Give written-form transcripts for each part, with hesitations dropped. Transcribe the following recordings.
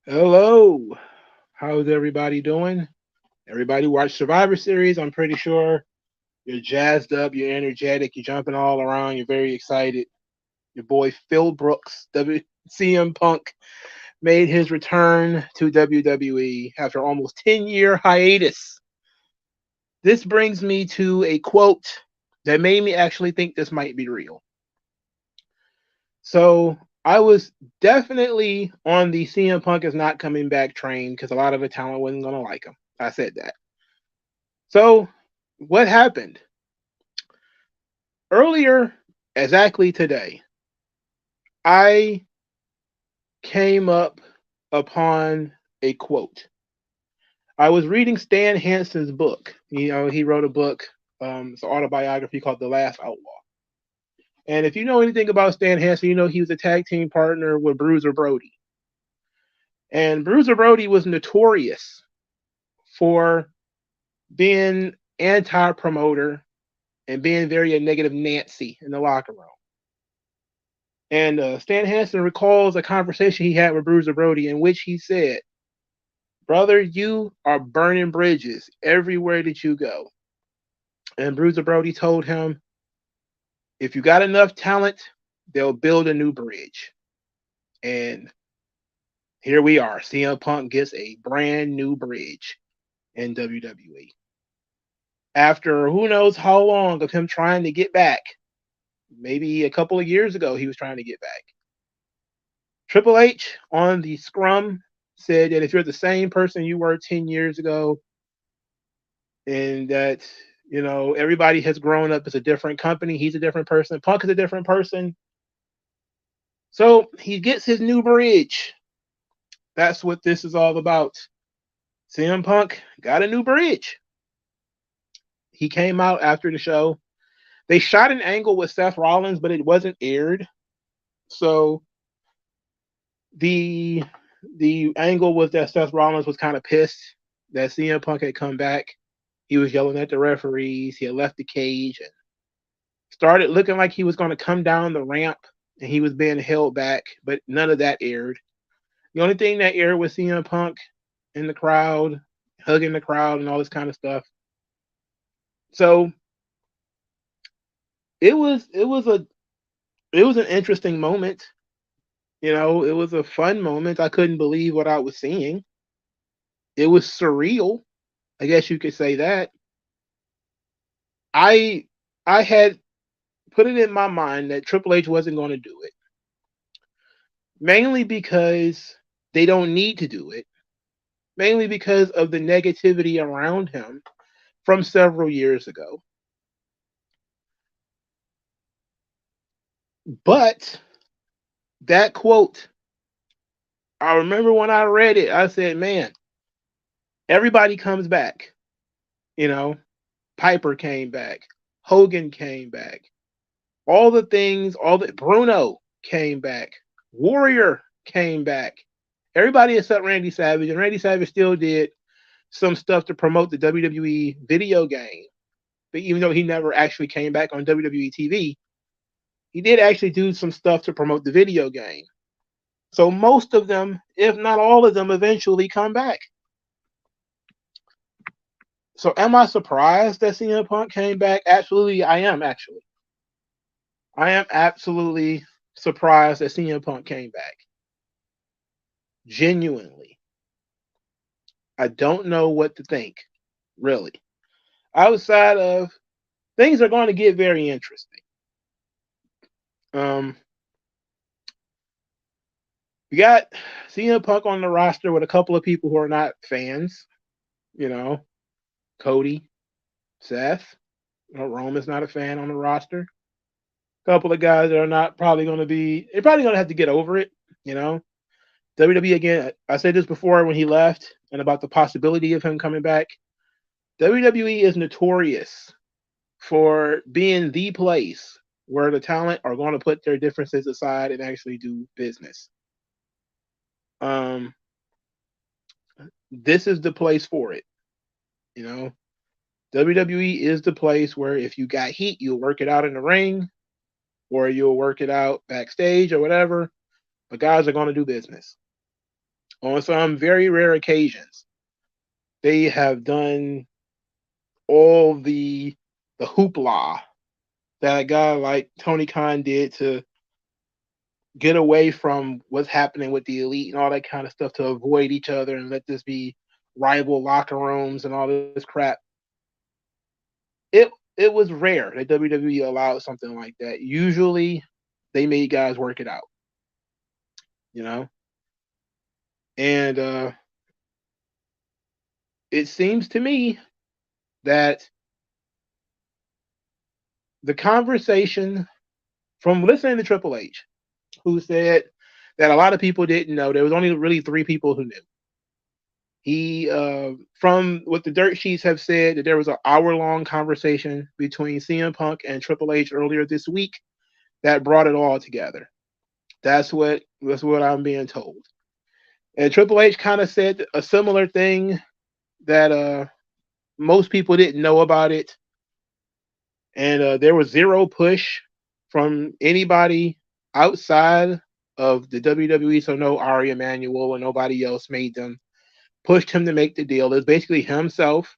Hello. How's everybody doing? Everybody watch Survivor Series. I'm pretty sure you're jazzed up, you're energetic, you're jumping all around, you're very excited. Your boy Phil Brooks, CM Punk, made his return to WWE after almost 10-year hiatus. This brings me to a quote that made me actually think this might be real. So I was definitely on the CM Punk is not coming back train because a lot of the talent wasn't going to like him. I said that. So what happened? Earlier, exactly today, I came up upon a quote. I was reading Stan Hansen's book. He wrote a book, it's an autobiography called The Last Outlaw. And if you know anything about Stan Hansen, you know he was a tag team partner with Bruiser Brody. And Bruiser Brody was notorious for being anti-promoter and being very a negative Nancy in the locker room. And Stan Hansen recalls a conversation he had with Bruiser Brody in which he said, "Brother, you are burning bridges everywhere that you go." And Bruiser Brody told him, "If you got enough talent, they'll build a new bridge." And here we are. CM Punk gets a brand new bridge in WWE. After who knows how long of him trying to get back, maybe a couple of years ago, he was trying to get back. Triple H on the scrum said that if you're the same person you were 10 years ago, and that, everybody has grown up as a different company, he's a different person, Punk is a different person. So he gets his new bridge. That's what this is all about. CM Punk got a new bridge. He came out after the show. They shot an angle with Seth Rollins, but it wasn't aired. So the angle was that Seth Rollins was kind of pissed that CM Punk had come back. He was yelling at the referees. He had left the cage and started looking like he was going to come down the ramp, and he was being held back, but none of that aired. The only thing that aired was CM Punk in the crowd, hugging the crowd and all this kind of stuff. So it was an interesting moment. It was a fun moment. I couldn't believe what I was seeing. It was surreal. I guess you could say that. I I had put it in my mind that Triple H wasn't going to do it, mainly because they don't need to do it, mainly because of the negativity around him from several years ago. But that quote, I remember when I read it, I said, man, everybody comes back. You know, Piper came back, Hogan came back, all the things, all the Bruno came back, Warrior came back. Everybody except Randy Savage, and Randy Savage still did some stuff to promote the WWE video game. But even though he never actually came back on WWE TV, he did actually do some stuff to promote the video game. So most of them, if not all of them, eventually come back. So am I surprised that CM Punk came back? Absolutely, I am actually. I am absolutely surprised that CM Punk came back. Genuinely. I don't know what to think, really. Outside of things are going to get very interesting. Um, we got CM Punk on the roster with a couple of people who are not fans. You know, Cody, Seth. Roman's not a fan on the roster. A couple of guys that are not probably going to be. They're probably going to have to get over it. You know, WWE again. I said this before when he left, and about the possibility of him coming back. WWE is notorious for being the place where the talent are going to put their differences aside and actually do business. Um, this is the place for it. You know, WWE is the place where if you got heat, you'll work it out in the ring or you'll work it out backstage or whatever. But guys are going to do business. On some very rare occasions, they have done all the hoopla that a guy like Tony Khan did to get away from what's happening with the elite and all that kind of stuff to avoid each other and let this be rival locker rooms and all this crap. It was rare that WWE allowed something like that. Usually they made guys work it out, you know? And it seems to me that the conversation from listening to Triple H, who said that a lot of people didn't know, there was only really 3 people who knew. He, from what the dirt sheets have said, that there was an hour-long conversation between CM Punk and Triple H earlier this week that brought it all together. That's what I'm being told. And Triple H kind of said a similar thing that most people didn't know about it, and there was zero push from anybody outside of the WWE. So no Ari Emanuel or nobody else made them pushed him to make the deal. It's basically himself,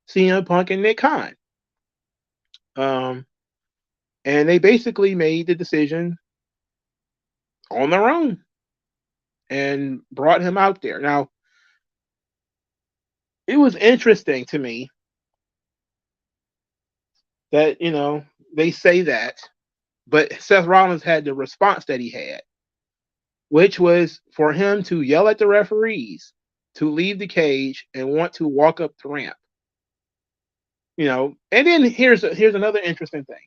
CM Punk, and Nick Khan. And they basically made the decision on their own and brought him out there. Now, it was interesting to me that, they say that, but Seth Rollins had the response that he had, which was for him to yell at the referees to leave the cage and want to walk up the ramp. And then here's another interesting thing.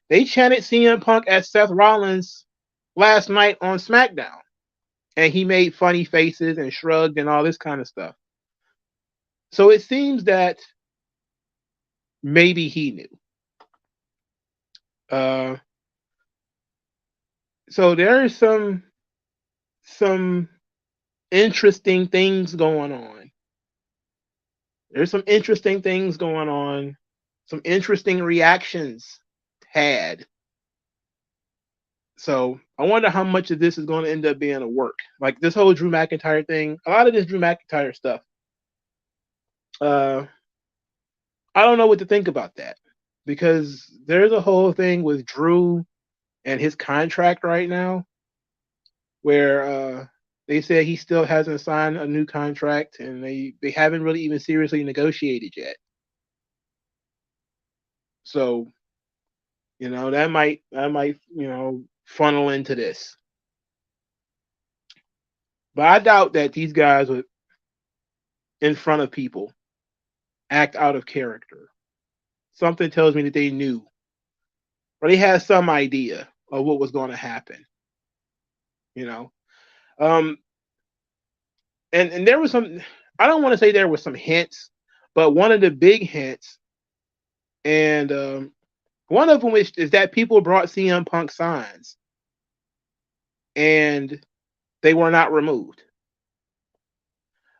They chanted CM Punk at Seth Rollins last night on SmackDown, and he made funny faces and shrugged and all this kind of stuff. So it seems that maybe he knew. So there's some interesting things going on. There's some interesting things going on. Some interesting reactions had. So I wonder how much of this is going to end up being a work. Like this whole Drew McIntyre thing, a lot of this Drew McIntyre stuff. I don't know what to think about that because there's a whole thing with Drew and his contract right now where they said he still hasn't signed a new contract and they haven't really even seriously negotiated yet. So, that might funnel into this. But I doubt that these guys would, in front of people, act out of character. Something tells me that they knew, or they had some idea of what was going to happen. And there was some. I don't want to say there were some hints, but one of the big hints, and one of them is that people brought CM Punk signs, and they were not removed.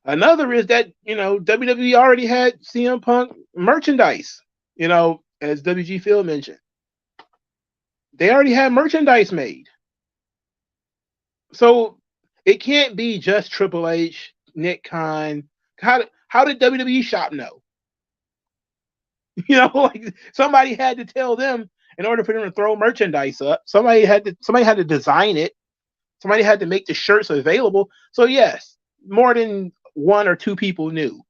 Another is that WWE already had CM Punk merchandise. As WG Phil mentioned, they already had merchandise made. So it can't be just Triple H, Nick Khan. How did WWE Shop know? Like somebody had to tell them in order for them to throw merchandise up. Somebody had to design it. Somebody had to make the shirts available. So yes, more than 1 or 2 people knew.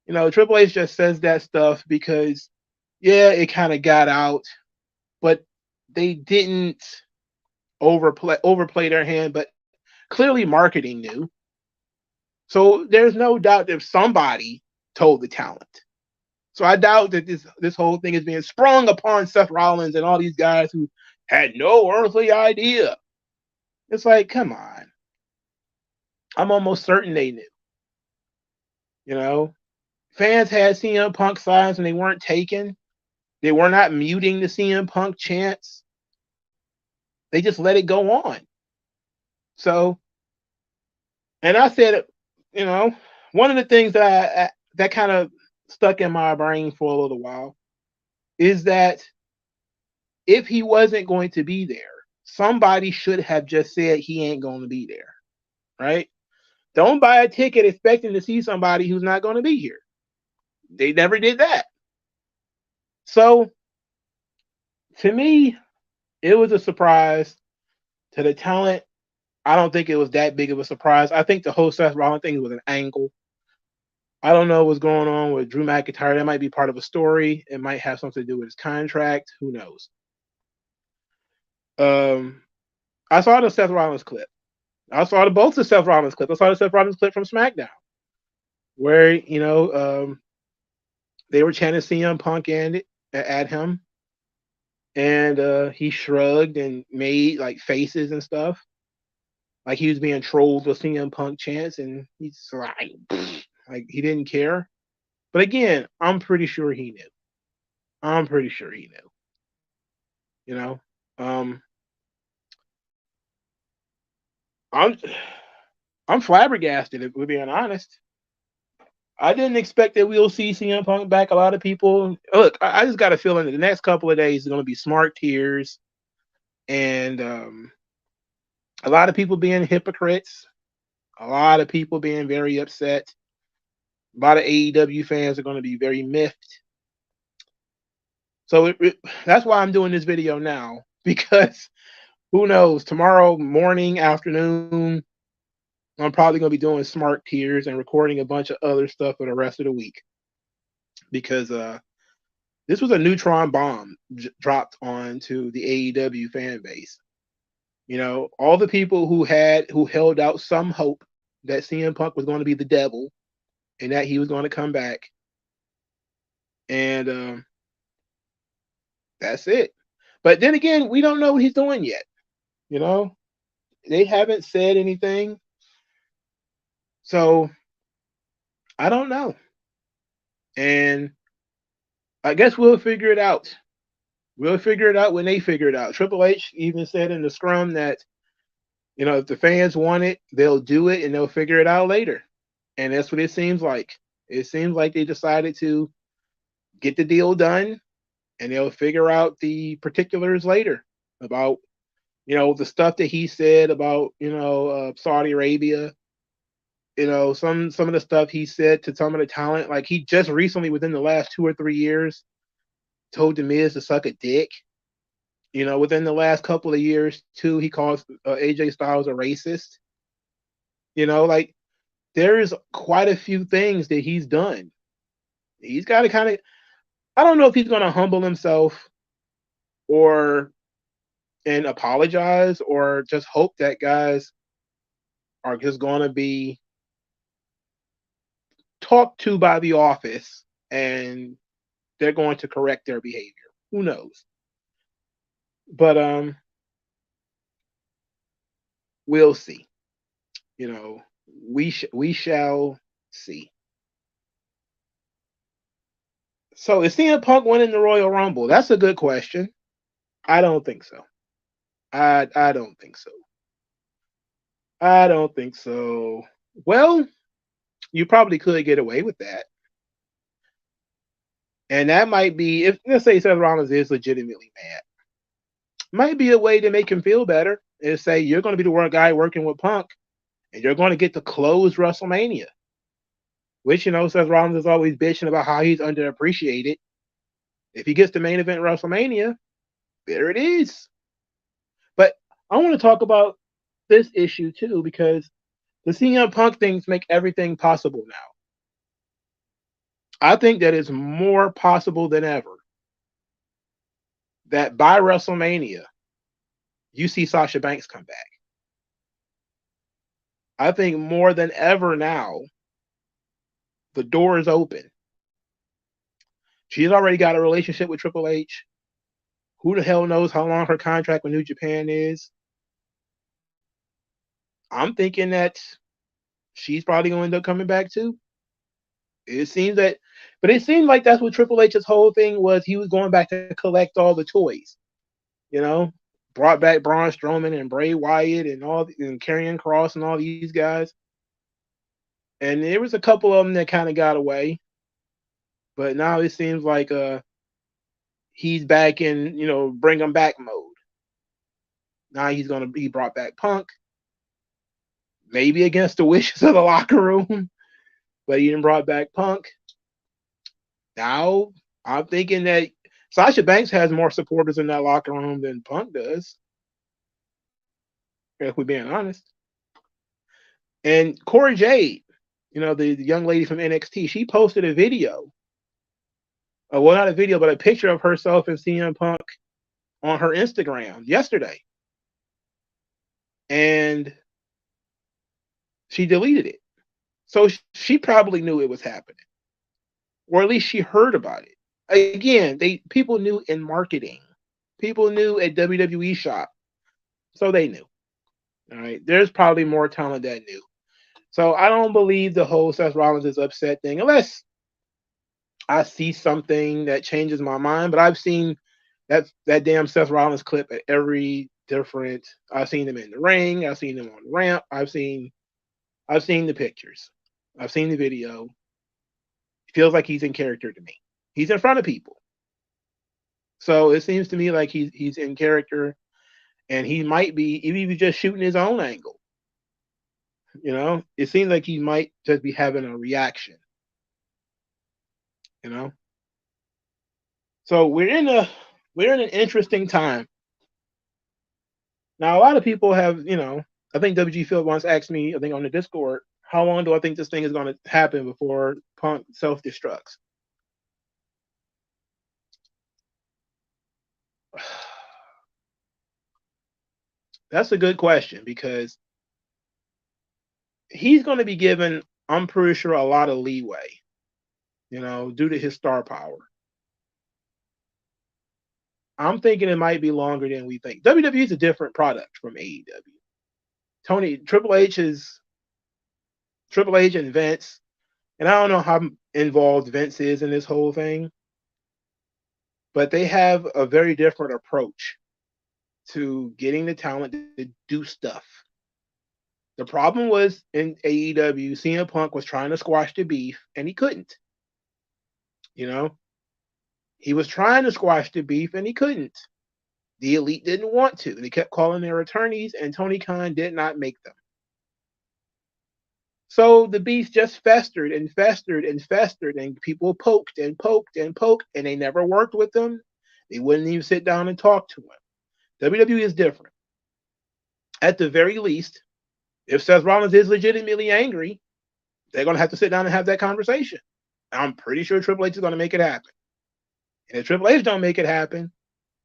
Triple H just says that stuff because, yeah, it kind of got out, but they didn't overplay their hand. But clearly, marketing knew. So there's no doubt that somebody told the talent. So I doubt that this whole thing is being sprung upon Seth Rollins and all these guys who had no earthly idea. It's like, come on. I'm almost certain they knew. Fans had CM Punk signs and they weren't taken. They were not muting the CM Punk chants. They just let it go on. So, and I said, one of the things that kind of stuck in my brain for a little while is that if he wasn't going to be there, somebody should have just said he ain't going to be there, right? Don't buy a ticket expecting to see somebody who's not going to be here. They never did that. So to me, it was a surprise. To the talent, I don't think it was that big of a surprise. I think the whole Seth Rollins thing was an angle. I don't know what's going on with Drew McIntyre. That might be part of a story. It might have something to do with his contract. Who knows? I saw the Seth Rollins clip. I saw both the Seth Rollins clips. I saw the Seth Rollins clip from SmackDown, where they were chanting CM Punk at him, and he shrugged and made like faces and stuff, like he was being trolled with CM Punk chants, and he's like he didn't care. But again, I'm pretty sure he knew. I'm pretty sure he knew. You know, um, I'm I'm flabbergasted, if we're being honest. I didn't expect that we'll see CM Punk back. A lot of people look. I just got a feeling that the next couple of days is going to be smart tears, and a lot of people being hypocrites. A lot of people being very upset. A lot of AEW fans are going to be very miffed. So that's why I'm doing this video now, because who knows, tomorrow morning, afternoon, I'm probably going to be doing smart tears and recording a bunch of other stuff for the rest of the week, because this was a neutron bomb dropped onto the AEW fan base. All the people who held out some hope that CM Punk was going to be the devil and that he was going to come back, and that's it. But then again, we don't know what he's doing yet. They haven't said anything, so I don't know. And I guess we'll figure it out. We'll figure it out when they figure it out. Triple H even said in the scrum that, if the fans want it, they'll do it and they'll figure it out later. And that's what it seems like. It seems like they decided to get the deal done and they'll figure out the particulars later about, the stuff that he said about, Saudi Arabia. Some of the stuff he said to some of the talent, like he just recently, within the last 2 or 3 years, told The Miz to suck a dick. Within the last couple of years too, he calls AJ Styles a racist. Like there's quite a few things that he's done. He's got to kind of, I don't know if he's going to humble himself and apologize, or just hope that guys are just going to be talked to by the office and they're going to correct their behavior. Who knows? But we'll see. We shall see. So is CM Punk winning the Royal Rumble? That's a good question. I don't think so. I don't think so. I don't think so. Well, you probably could get away with that. And that might be, if let's say Seth Rollins is legitimately mad, might be a way to make him feel better, is say you're going to be the one guy working with Punk and you're going to get to close WrestleMania. Which, Seth Rollins is always bitching about how he's underappreciated. If he gets the main event WrestleMania, there it is. But I want to talk about this issue too, because the CM Punk things make everything possible now. I think that it's more possible than ever that by WrestleMania, you see Sasha Banks come back. I think more than ever now, the door is open. She's already got a relationship with Triple H. Who the hell knows how long her contract with New Japan is? I'm thinking that she's probably going to end up coming back too. It seems like that's what Triple H's whole thing was. He was going back to collect all the toys. Brought back Braun Strowman and Bray Wyatt and Karrion Kross and all these guys. And there was a couple of them that kind of got away. But now it seems like he's back in, bring them back mode. Now he's going to be brought back Punk. maybe against the wishes of the locker room, but he didn't brought back Punk. Now I'm thinking that Sasha Banks has more supporters in that locker room than Punk does, if we're being honest. And Cora Jade, the young lady from NXT, she posted a video. Well, not a video, but a picture of herself and CM Punk on her Instagram yesterday. And she deleted it. So she probably knew it was happening. Or at least she heard about it. Again, people knew in marketing. People knew at WWE shop. So they knew. All right. There's probably more talent that knew. So I don't believe the whole Seth Rollins is upset thing, unless I see something that changes my mind. But I've seen that damn Seth Rollins clip at every different. I've seen him in the ring. I've seen him on the ramp. I've seen the pictures. I've seen the video. It feels like he's in character to me. He's in front of people. So it seems to me like he's in character, and he might be even just shooting his own angle. It seems like he might just be having a reaction. So we're in an interesting time. Now a lot of people have, I think WG Field once asked me, I think on the Discord, how long do I think this thing is going to happen before Punk self-destructs? That's a good question, because he's going to be given, I'm pretty sure, a lot of leeway, due to his star power. I'm thinking it might be longer than we think. WWE is a different product from AEW. Triple H and Vince, and I don't know how involved Vince is in this whole thing, but they have a very different approach to getting the talent to do stuff. The problem was in AEW, CM Punk was trying to squash the beef, and he couldn't. He was trying to squash the beef, and he couldn't. The Elite didn't want to. They kept calling their attorneys, and Tony Khan did not make them. So the beef just festered and festered and festered, and people poked and poked and poked, and they never worked with them. They wouldn't even sit down and talk to him. WWE is different. At the very least, if Seth Rollins is legitimately angry, they're going to have to sit down and have that conversation. I'm pretty sure Triple H is going to make it happen. And if Triple H don't make it happen,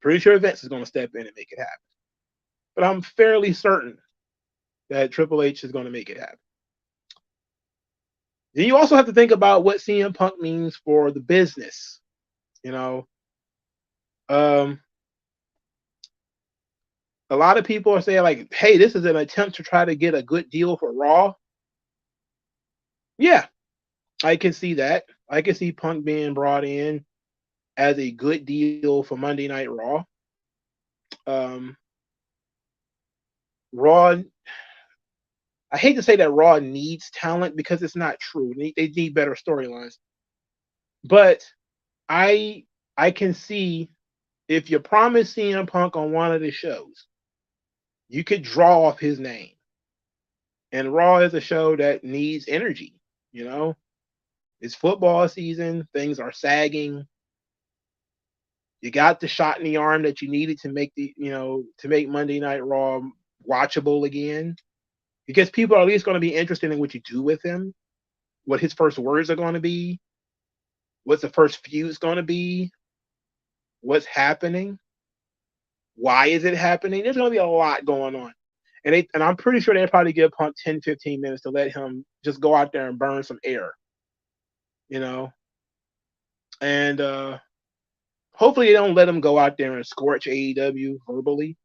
pretty sure Vince is going to step in and make it happen. But I'm fairly certain that Triple H is going to make it happen. Then you also have to think about what CM Punk means for the business. A lot of people are saying, like, hey, this is an attempt to try to get a good deal for Raw. Yeah, I can see that. I can see Punk being brought in as a good deal for Monday Night Raw. Raw, I hate to say that Raw needs talent, because it's not true. They need better storylines. But I can see, if you promise CM Punk on one of the shows, you could draw off his name. And Raw is a show that needs energy. It's football season. Things are sagging. You got the shot in the arm that you needed to make Monday Night Raw watchable again, because people are at least going to be interested in what you do with him, what his first words are going to be, what's the first feud's going to be, what's happening, why is it happening. There's going to be a lot going on. And I'm pretty sure they'll probably give Punk 10, 15 minutes to let him just go out there and burn some air. And hopefully they don't let him go out there and scorch AEW verbally.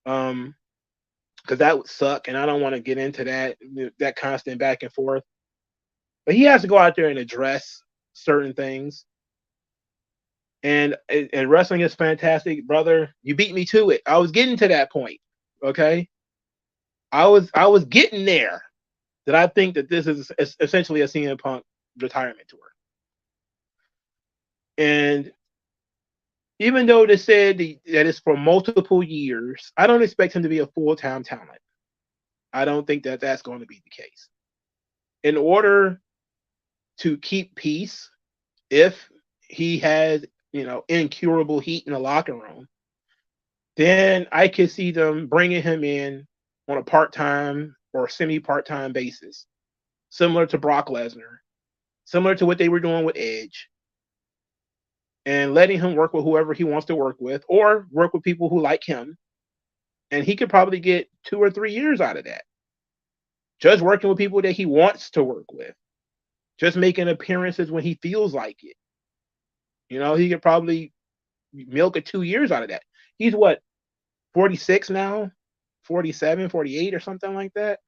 Because that would suck, and I don't want to get into that constant back and forth. But he has to go out there and address certain things. And wrestling is fantastic, brother. You beat me to it. I was getting to that point. Okay, I was getting there. That I think that this is essentially a CM Punk retirement tour. And even though they said that it's for multiple years, I don't expect him to be a full-time talent. I don't think that that's going to be the case. In order to keep peace, if he has, incurable heat in the locker room, then I could see them bringing him in on a part-time or semi-part-time basis, similar to Brock Lesnar, similar to what they were doing with Edge, and letting him work with whoever he wants to work with, or work with people who like him, and he could probably get 2 or 3 years out of that. Just working with people that he wants to work with, just making appearances when he feels like it. He could probably milk 2 years out of that. He's what, 46 now, 47, 48, or something like that.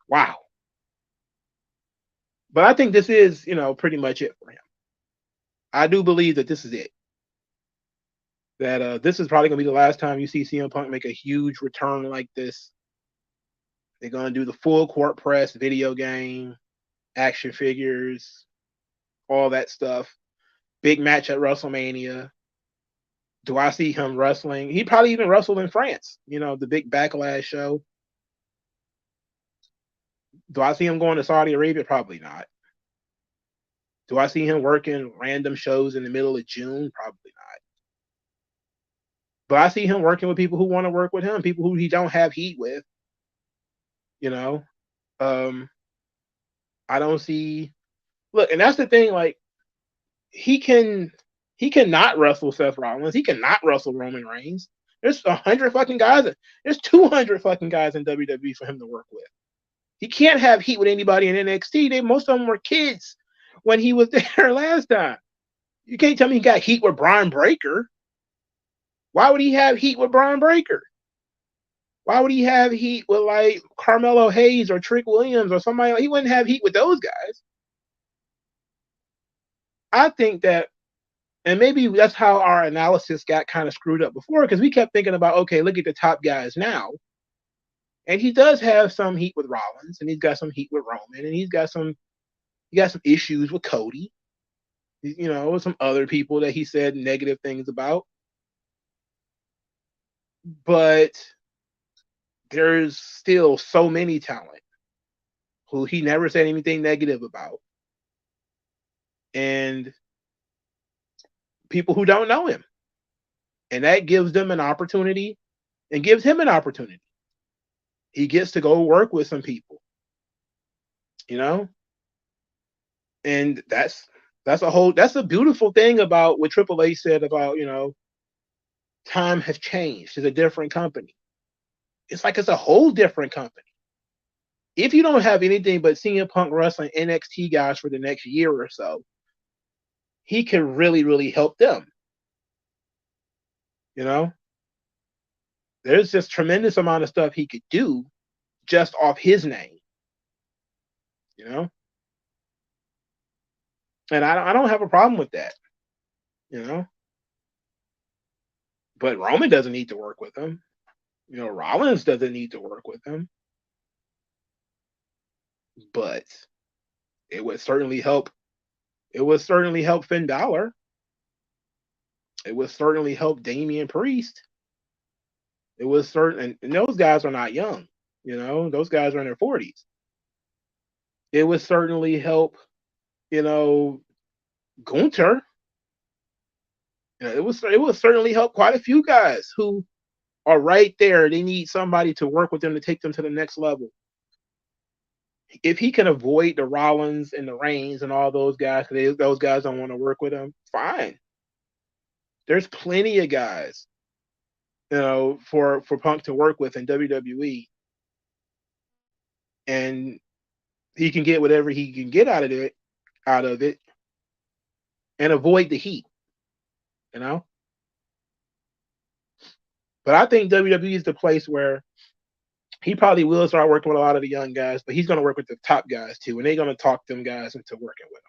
Wow. But I think this is, pretty much it for him. I do believe that this is it. That this is probably going to be the last time you see CM Punk make a huge return like this. They're going to do the full court press, video game, action figures, all that stuff. Big match at WrestleMania. Do I see him wrestling? He probably even wrestled in France, the big Backlash show. Do I see him going to Saudi Arabia? Probably not. Do I see him working random shows in the middle of June? Probably not. But I see him working with people who want to work with him, people who he don't have heat with. I don't see. Look, and that's the thing. Like, he cannot wrestle Seth Rollins. He cannot wrestle Roman Reigns. There's 100 fucking guys. There's 200 fucking guys in WWE for him to work with. He can't have heat with anybody in NXT. Most of them were kids when he was there last time. You can't tell me he got heat with Brian Breaker. Why would he have heat with Brian Breaker? Why would he have heat with like Carmelo Hayes or Trick Williams or somebody? He wouldn't have heat with those guys. I think that, and maybe that's how our analysis got kind of screwed up before, because we kept thinking about, okay, look at the top guys now. And he does have some heat with Rollins, and he's got some heat with Roman, and he got some issues with Cody. Some other people that he said negative things about. But there's still so many talent who he never said anything negative about. And people who don't know him. And that gives them an opportunity and gives him an opportunity. He gets to go work with some people. And that's a beautiful thing about what Triple H said about, time has changed. It's a different company. It's like it's a whole different company. If you don't have anything but CM Punk wrestling NXT guys for the next year or so, he can really, really help them. There's just tremendous amount of stuff he could do just off his name. And I don't have a problem with that. But Roman doesn't need to work with him. Rollins doesn't need to work with him. But it would certainly help. It would certainly help Finn Balor. It would certainly help Damian Priest. It was certain, and those guys are not young. Those guys are in their 40s. It would certainly help, Gunther. It would certainly help quite a few guys who are right there. They need somebody to work with them to take them to the next level. If he can avoid the Rollins and the Reigns and all those guys, because those guys don't want to work with him, fine. There's plenty of guys, for Punk to work with in WWE, and he can get whatever he can get out of it, and avoid the heat. But I think WWE is the place where he probably will start working with a lot of the young guys, but he's going to work with the top guys too, and they're going to talk them guys into working with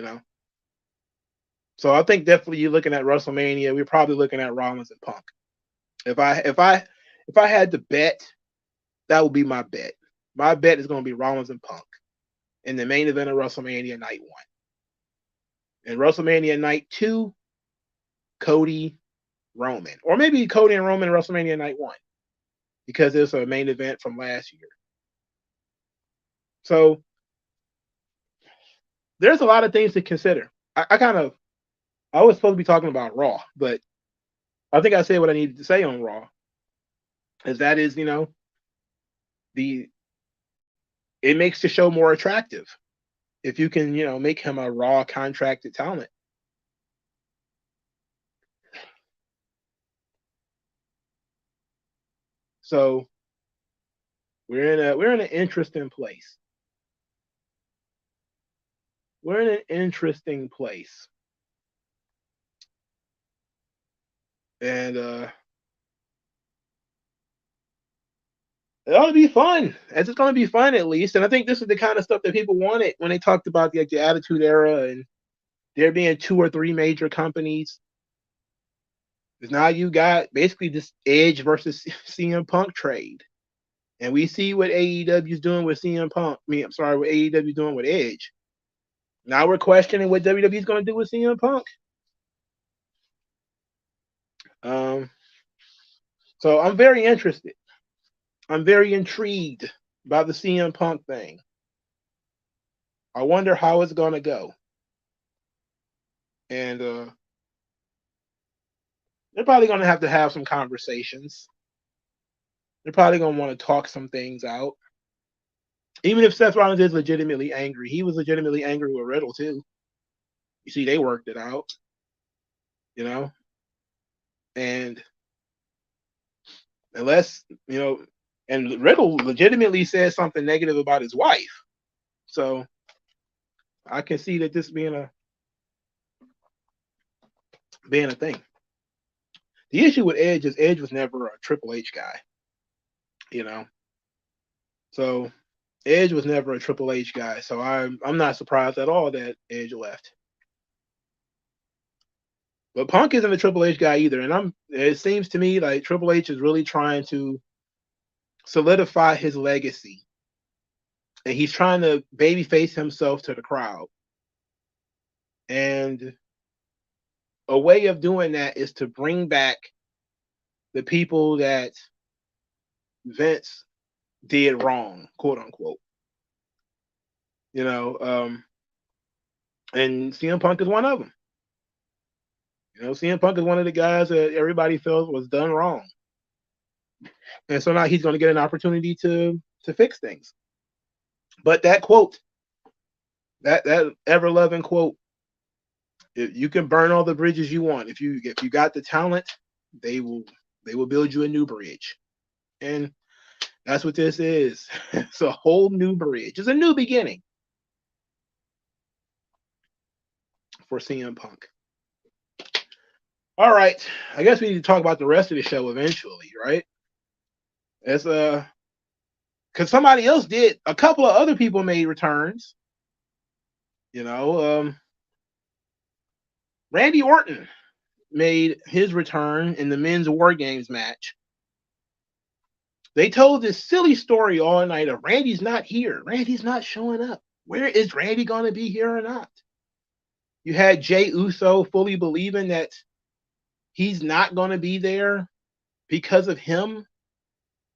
him. So I think definitely you're looking at WrestleMania. We're probably looking at Rollins and Punk. If I had to bet, that would be my bet. My bet is going to be Rollins and Punk in the main event of WrestleMania Night 1. And WrestleMania Night 2, Cody, Roman, or maybe Cody and Roman WrestleMania Night 1, because it's a main event from last year. So there's a lot of things to consider. I was supposed to be talking about Raw, but I think I said what I needed to say on Raw. As that is, it makes the show more attractive if you can, make him a Raw contracted talent. So we're in an interesting place. We're in an interesting place. And it ought to be fun. It's going to be fun, at least. And I think this is the kind of stuff that people wanted when they talked about the Attitude Era and there being 2 or 3 major companies. Because now you got basically this Edge versus CM Punk trade. And we see what AEW is doing with CM Punk. What AEW is doing with Edge. Now we're questioning what WWE is going to do with CM Punk. So I'm very interested. I'm very intrigued about the CM Punk thing. I wonder how it's going to go. And they're probably going to have some conversations. They're probably going to want to talk some things out. Even if Seth Rollins is legitimately angry, he was legitimately angry with Riddle too. You see, they worked it out, and unless, and Riddle legitimately said something negative about his wife. So I can see that this being a thing. The issue with Edge is Edge was never a Triple H guy, So Edge was never a Triple H guy. So I'm not surprised at all that Edge left. But Punk isn't a Triple H guy either. And it seems to me like Triple H is really trying to solidify his legacy. And he's trying to babyface himself to the crowd. And a way of doing that is to bring back the people that Vince did wrong, quote unquote. And CM Punk is one of them. CM Punk is one of the guys that everybody felt was done wrong. And so now he's going to get an opportunity to fix things. But that quote, that ever-loving quote, you can burn all the bridges you want. If you got the talent, they will build you a new bridge. And that's what this is. It's a whole new bridge. It's a new beginning for CM Punk. All right. I guess we need to talk about the rest of the show eventually, right? It's because somebody else did. A couple of other people made returns. Randy Orton made his return in the men's War Games match. They told this silly story all night of Randy's not here. Randy's not showing up. Where is Randy going to be here or not? You had Jey Uso fully believing that he's not going to be there because of him.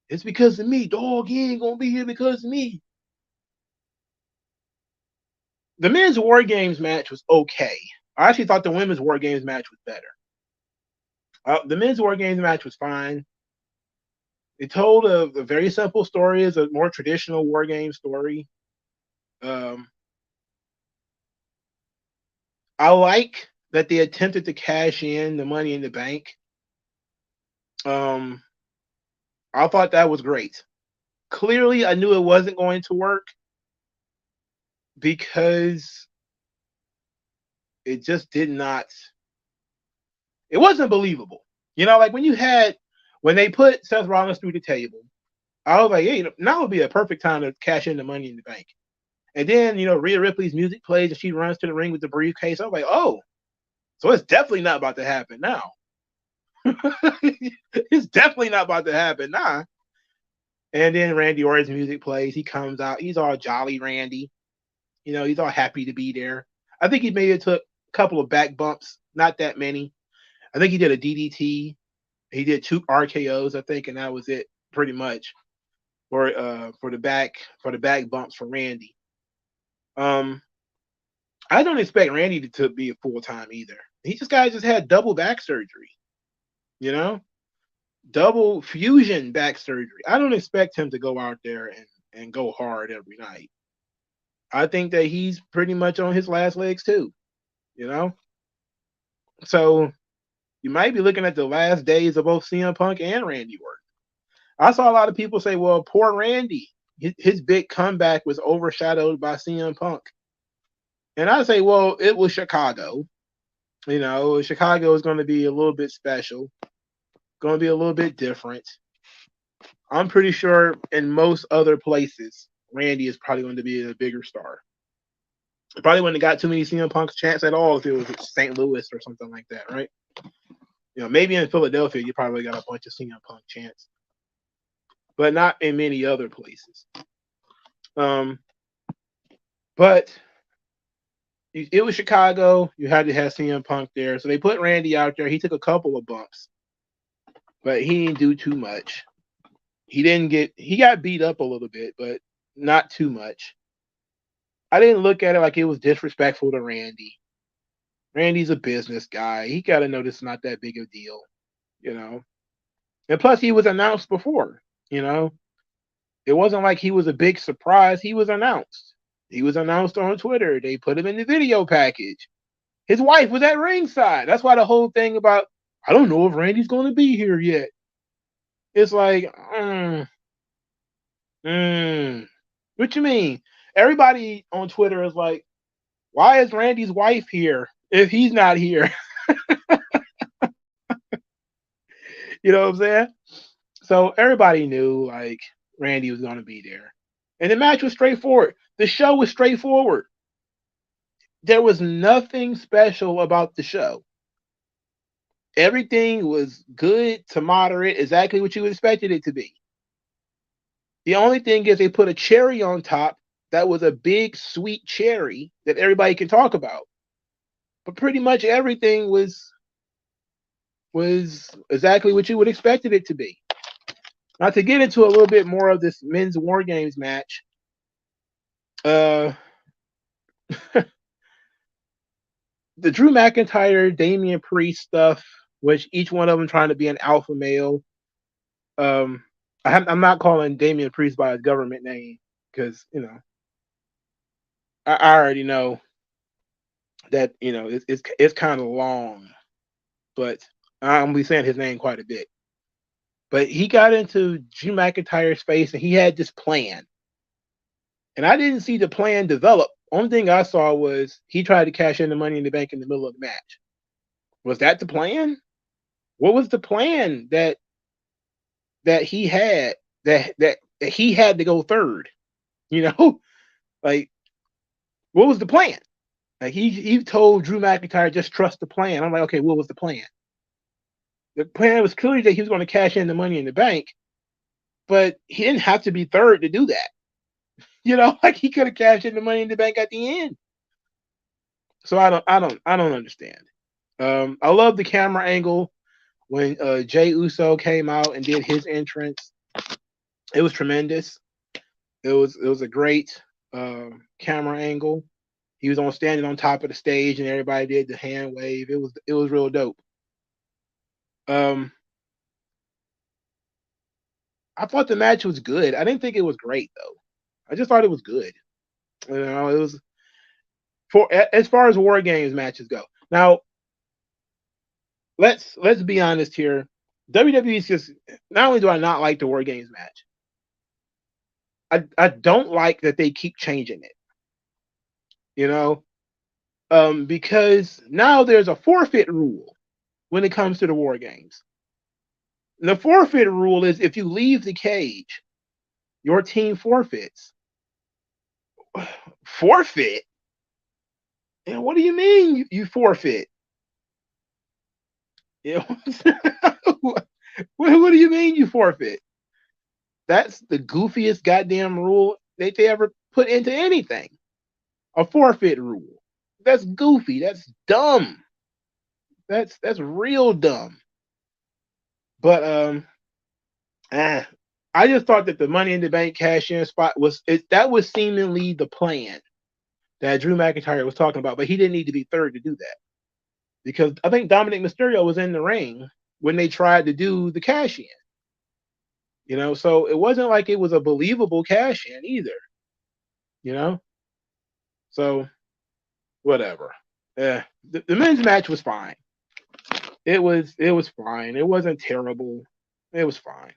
It's because of me. Dog, he ain't going to be here because of me. The men's War Games match was okay. I actually thought the women's War Games match was better. The men's War Games match was fine. It told a very simple story, as a more traditional War Game story. I like that they attempted to cash in the Money in the Bank. I thought that was great. Clearly, I knew it wasn't going to work because it just did not. It wasn't believable. Like when they put Seth Rollins through the table, I was like, hey, now would be a perfect time to cash in the Money in the Bank. And then, Rhea Ripley's music plays and she runs to the ring with the briefcase. I was like, oh, so it's definitely not about to happen now. It's definitely not about to happen now. And then Randy Orton's music plays. He comes out. He's all jolly Randy. He's all happy to be there. I think he maybe took a couple of back bumps, not that many. I think he did a DDT. He did 2 RKOs, I think, and that was it pretty much for the back bumps for Randy. I don't expect Randy to be a full time either. He just had double back surgery, you know, double fusion back surgery. I don't expect him to go out there and go hard every night. I think that he's pretty much on his last legs too, you know. So you might be looking at the last days of both CM Punk and Randy Orton. I saw a lot of people say, "Well, poor Randy, his big comeback was overshadowed by CM Punk." And I say, well, it was Chicago. You know, Chicago is going to be a little bit special, going to be a little bit different. I'm pretty sure in most other places, Randy is probably going to be a bigger star. Probably wouldn't have got too many CM Punk's chance at all if it was St. Louis or something like that, right? You know, maybe in Philadelphia, you probably got a bunch of CM Punk chance, but not in many other places. But it was Chicago. You had to have CM Punk there. So they put Randy out there. He took a couple of bumps, but he didn't do too much. He got beat up a little bit, but not too much. I didn't look at it like it was disrespectful to Randy. Randy's a business guy. He got to know this is not that big of a deal, you know. And plus, he was announced before, you know. It wasn't like he was a big surprise. He was announced. He was announced on Twitter. They put him in the video package. His wife was at ringside. That's why the whole thing about, I don't know if Randy's going to be here yet. It's like, what you mean? Everybody on Twitter is like, why is Randy's wife here if he's not here? You know what I'm saying? So everybody knew like Randy was going to be there. And the match was straightforward. The show was straightforward. There was nothing special about the show. Everything was good to moderate, exactly what you expected it to be. The only thing is they put a cherry on top that was a big, sweet cherry that everybody can talk about. But pretty much everything was exactly what you would expected it to be. Now to get into a little bit more of this men's War Games match, the Drew McIntyre, Damian Priest stuff, which each one of them trying to be an alpha male. I'm not calling Damian Priest by his government name because, you know, I already know that, you know, it's kind of long, but I'm gonna be saying his name quite a bit. But he got into Drew McIntyre's face and he had this plan. And I didn't see the plan develop. Only thing I saw was he tried to cash in the Money in the Bank in the middle of the match. Was that the plan? What was the plan that he had that he had to go third? You know, like what was the plan? Like he told Drew McIntyre just trust the plan. I'm like, okay, what was the plan? The plan was clearly that he was going to cash in the Money in the Bank, but he didn't have to be third to do that. You know, like he could have cashed in the Money in the Bank at the end. So I don't understand. I love the camera angle when Jey Uso came out and did his entrance. It was tremendous. It was a great camera angle. He was standing on top of the stage and everybody did the hand wave. It was real dope. I thought the match was good. I didn't think it was great though. I just thought it was good. You know, it was as far as War Games matches go. Now, let's be honest here. WWE is just, not only do I not like the War Games match, I don't like that they keep changing it. You know, because now there's a forfeit rule when it comes to the War Games. And the forfeit rule is if you leave the cage, your team forfeits. Forfeit? And what do you mean you forfeit? You know, what do you mean you forfeit? That's the goofiest goddamn rule they ever put into anything. A forfeit rule. That's goofy. That's dumb. That's real dumb. But I just thought that the Money in the Bank cash in spot that was seemingly the plan that Drew McIntyre was talking about, but he didn't need to be third to do that because I think Dominic Mysterio was in the ring when they tried to do the cash in. So it wasn't like it was a believable cash in either. You know, so whatever. The men's match was fine. It was fine. It wasn't terrible. It was fine.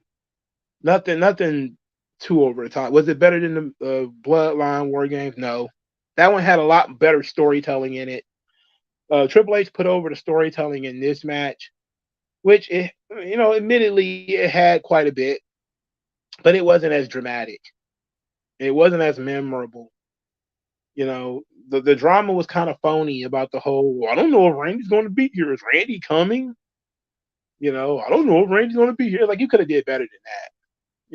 Nothing too over the top. Was it better than the Bloodline War Games? No. That one had a lot better storytelling in it. Triple H put over the storytelling in this match, which admittedly it had quite a bit, but it wasn't as dramatic. It wasn't as memorable. The drama was kind of phony about the whole, I don't know if Randy's going to be here. Is Randy coming? I don't know if Randy's going to be here. Like, you could have did better than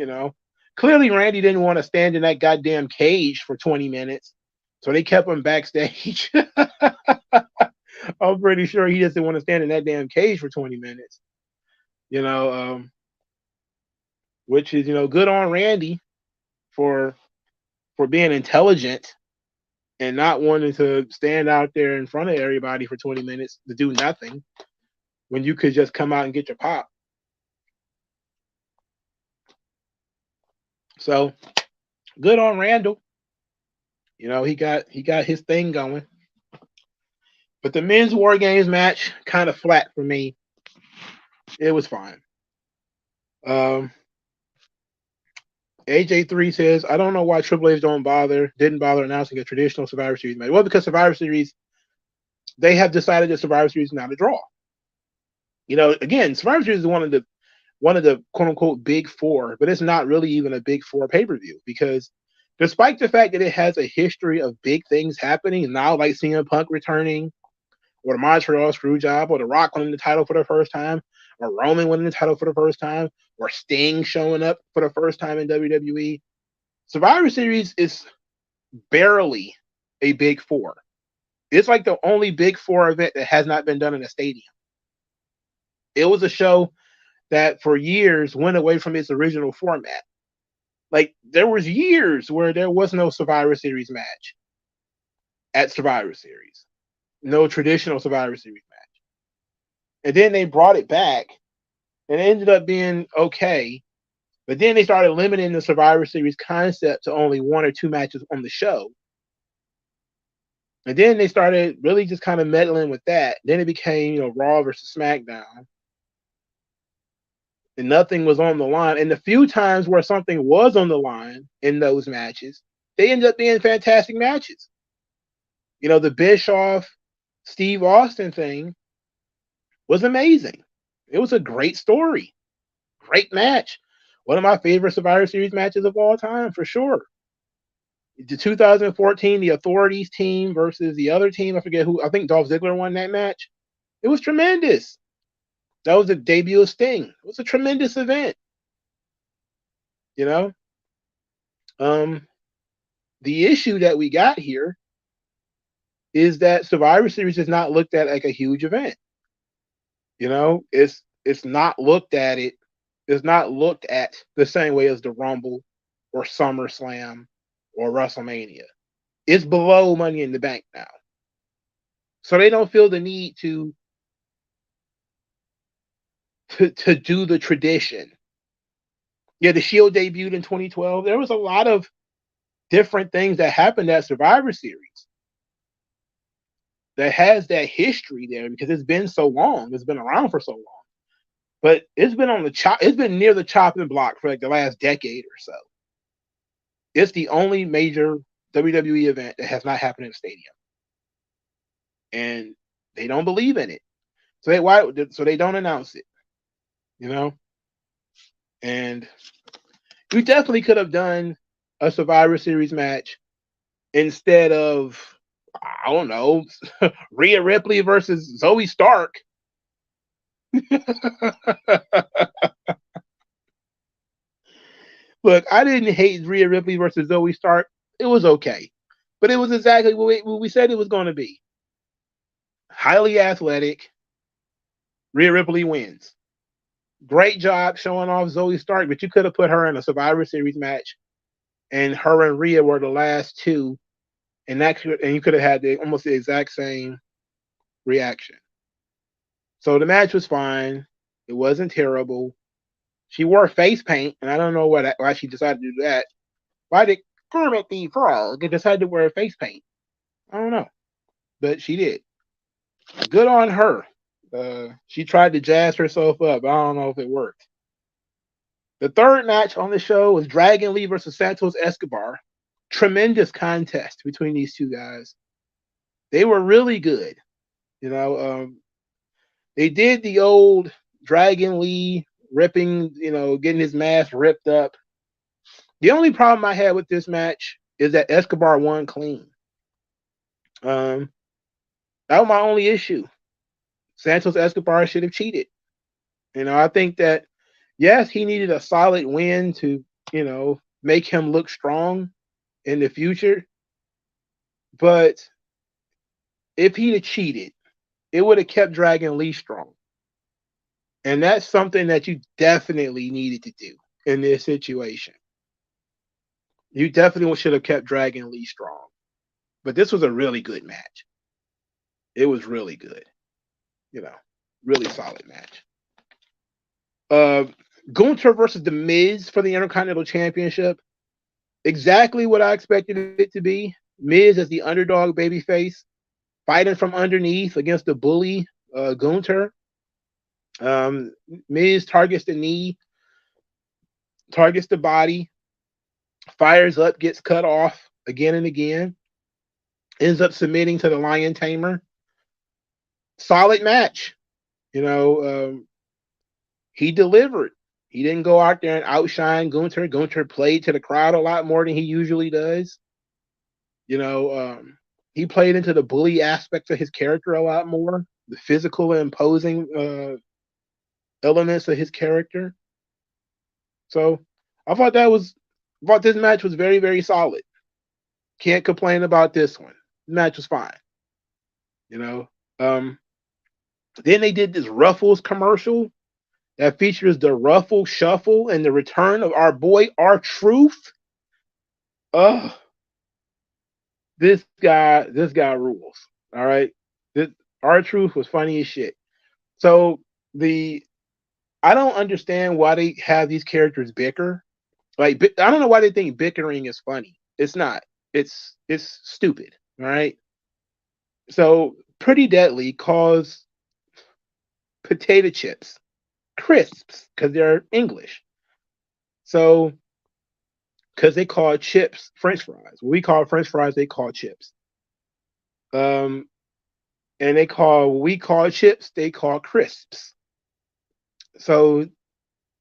that. Clearly Randy didn't want to stand in that goddamn cage for 20 minutes. So they kept him backstage. I'm pretty sure he doesn't want to stand in that damn cage for 20 minutes. Which is, good on Randy for being intelligent and not wanting to stand out there in front of everybody for 20 minutes to do nothing when you could just come out and get your pop. So good on Randall. He got his thing going. But the men's War Games match kind of flat for me. It was fine. AJ3 says, I don't know why Triple H didn't bother announcing a traditional Survivor Series match. Well, because Survivor Series, they have decided that Survivor Series is not a draw. Again, Survivor Series is one of the quote unquote big four, but it's not really even a big four pay-per-view because despite the fact that it has a history of big things happening, now like CM Punk returning, or the Montreal Screwjob, or The Rock winning the title for the first time, or Roman winning the title for the first time, or Sting showing up for the first time in WWE, Survivor Series is barely a big four. It's like the only big four event that has not been done in a stadium. It was a show that for years went away from its original format. Like, there was years where there was no Survivor Series match at Survivor Series. No traditional Survivor Series match. And then they brought it back and it ended up being okay. But then they started limiting the Survivor Series concept to only one or two matches on the show. And then they started really just kind of meddling with that. Then it became, Raw versus SmackDown. And nothing was on the line. And the few times where something was on the line in those matches, they ended up being fantastic matches. The Bischoff Steve Austin thing was amazing. It was a great story. Great match. One of my favorite Survivor Series matches of all time, for sure. The 2014, the Authorities team versus the other team, I forget who, I think Dolph Ziggler won that match. It was tremendous. That was the debut of Sting. It was a tremendous event. The issue that we got here is that Survivor Series is not looked at like a huge event. It's not looked at the same way as the Rumble or SummerSlam or WrestleMania. It's below Money in the Bank now. So they don't feel the need to do the tradition. Yeah, the Shield debuted in 2012. There was a lot of different things that happened at Survivor Series that has that history there because it's been so long. It's been around for so long. But it's been it's been near the chopping block for like the last decade or so. It's the only major WWE event that has not happened in a stadium. And they don't believe in it. So they don't announce it. And you definitely could have done a Survivor Series match instead of, I don't know, Rhea Ripley versus Zoe Stark. Look, I didn't hate Rhea Ripley versus Zoe Stark. It was okay. But it was exactly what we said it was going to be. Highly athletic, Rhea Ripley wins. Great job showing off Zoe Stark, but you could have put her in a Survivor Series match, and her and Rhea were the last two, and you could have had almost the exact same reaction. So the match was fine. It wasn't terrible. She wore face paint, and I don't know why she decided to do that. Why did Kermit the Frog decide to wear face paint? I don't know, but she did. Good on her. She tried to jazz herself up. I don't know if it worked. The third match on the show was Dragon Lee versus Santos Escobar. Tremendous contest between these two guys. They were really good. They did the old Dragon Lee ripping, getting his mask ripped up. The only problem I had with this match is that Escobar won clean. That was my only issue. Santos Escobar should have cheated. I think that, yes, he needed a solid win to, make him look strong in the future. But if he'd have cheated, it would have kept Dragon Lee strong. And that's something that you definitely needed to do in this situation. You definitely should have kept Dragon Lee strong. But this was a really good match. It was really good. Really solid match. Gunther versus The Miz for the Intercontinental Championship. Exactly what I expected it to be. Miz as the underdog babyface, fighting from underneath against the bully Gunther. Miz targets the knee, targets the body, fires up, gets cut off again and again, ends up submitting to the Lion Tamer. Solid match. He delivered. He didn't go out there and outshine Gunther. Gunther played to the crowd a lot more than he usually does. He played into the bully aspects of his character a lot more, the physical and imposing elements of his character. So I thought this match was very, very solid. Can't complain about this one. The match was fine. Then they did this Ruffles commercial that features the Ruffle Shuffle and the return of our boy R-Truth. This guy rules. All right. This R-Truth was funny as shit. So I don't understand why they have these characters bicker. Like, I don't know why they think bickering is funny. It's not. It's stupid. All right. So Pretty Deadly calls potato chips crisps because they're English. So, because they call chips French fries. When we call French fries, they call chips. And we call chips, they call crisps. So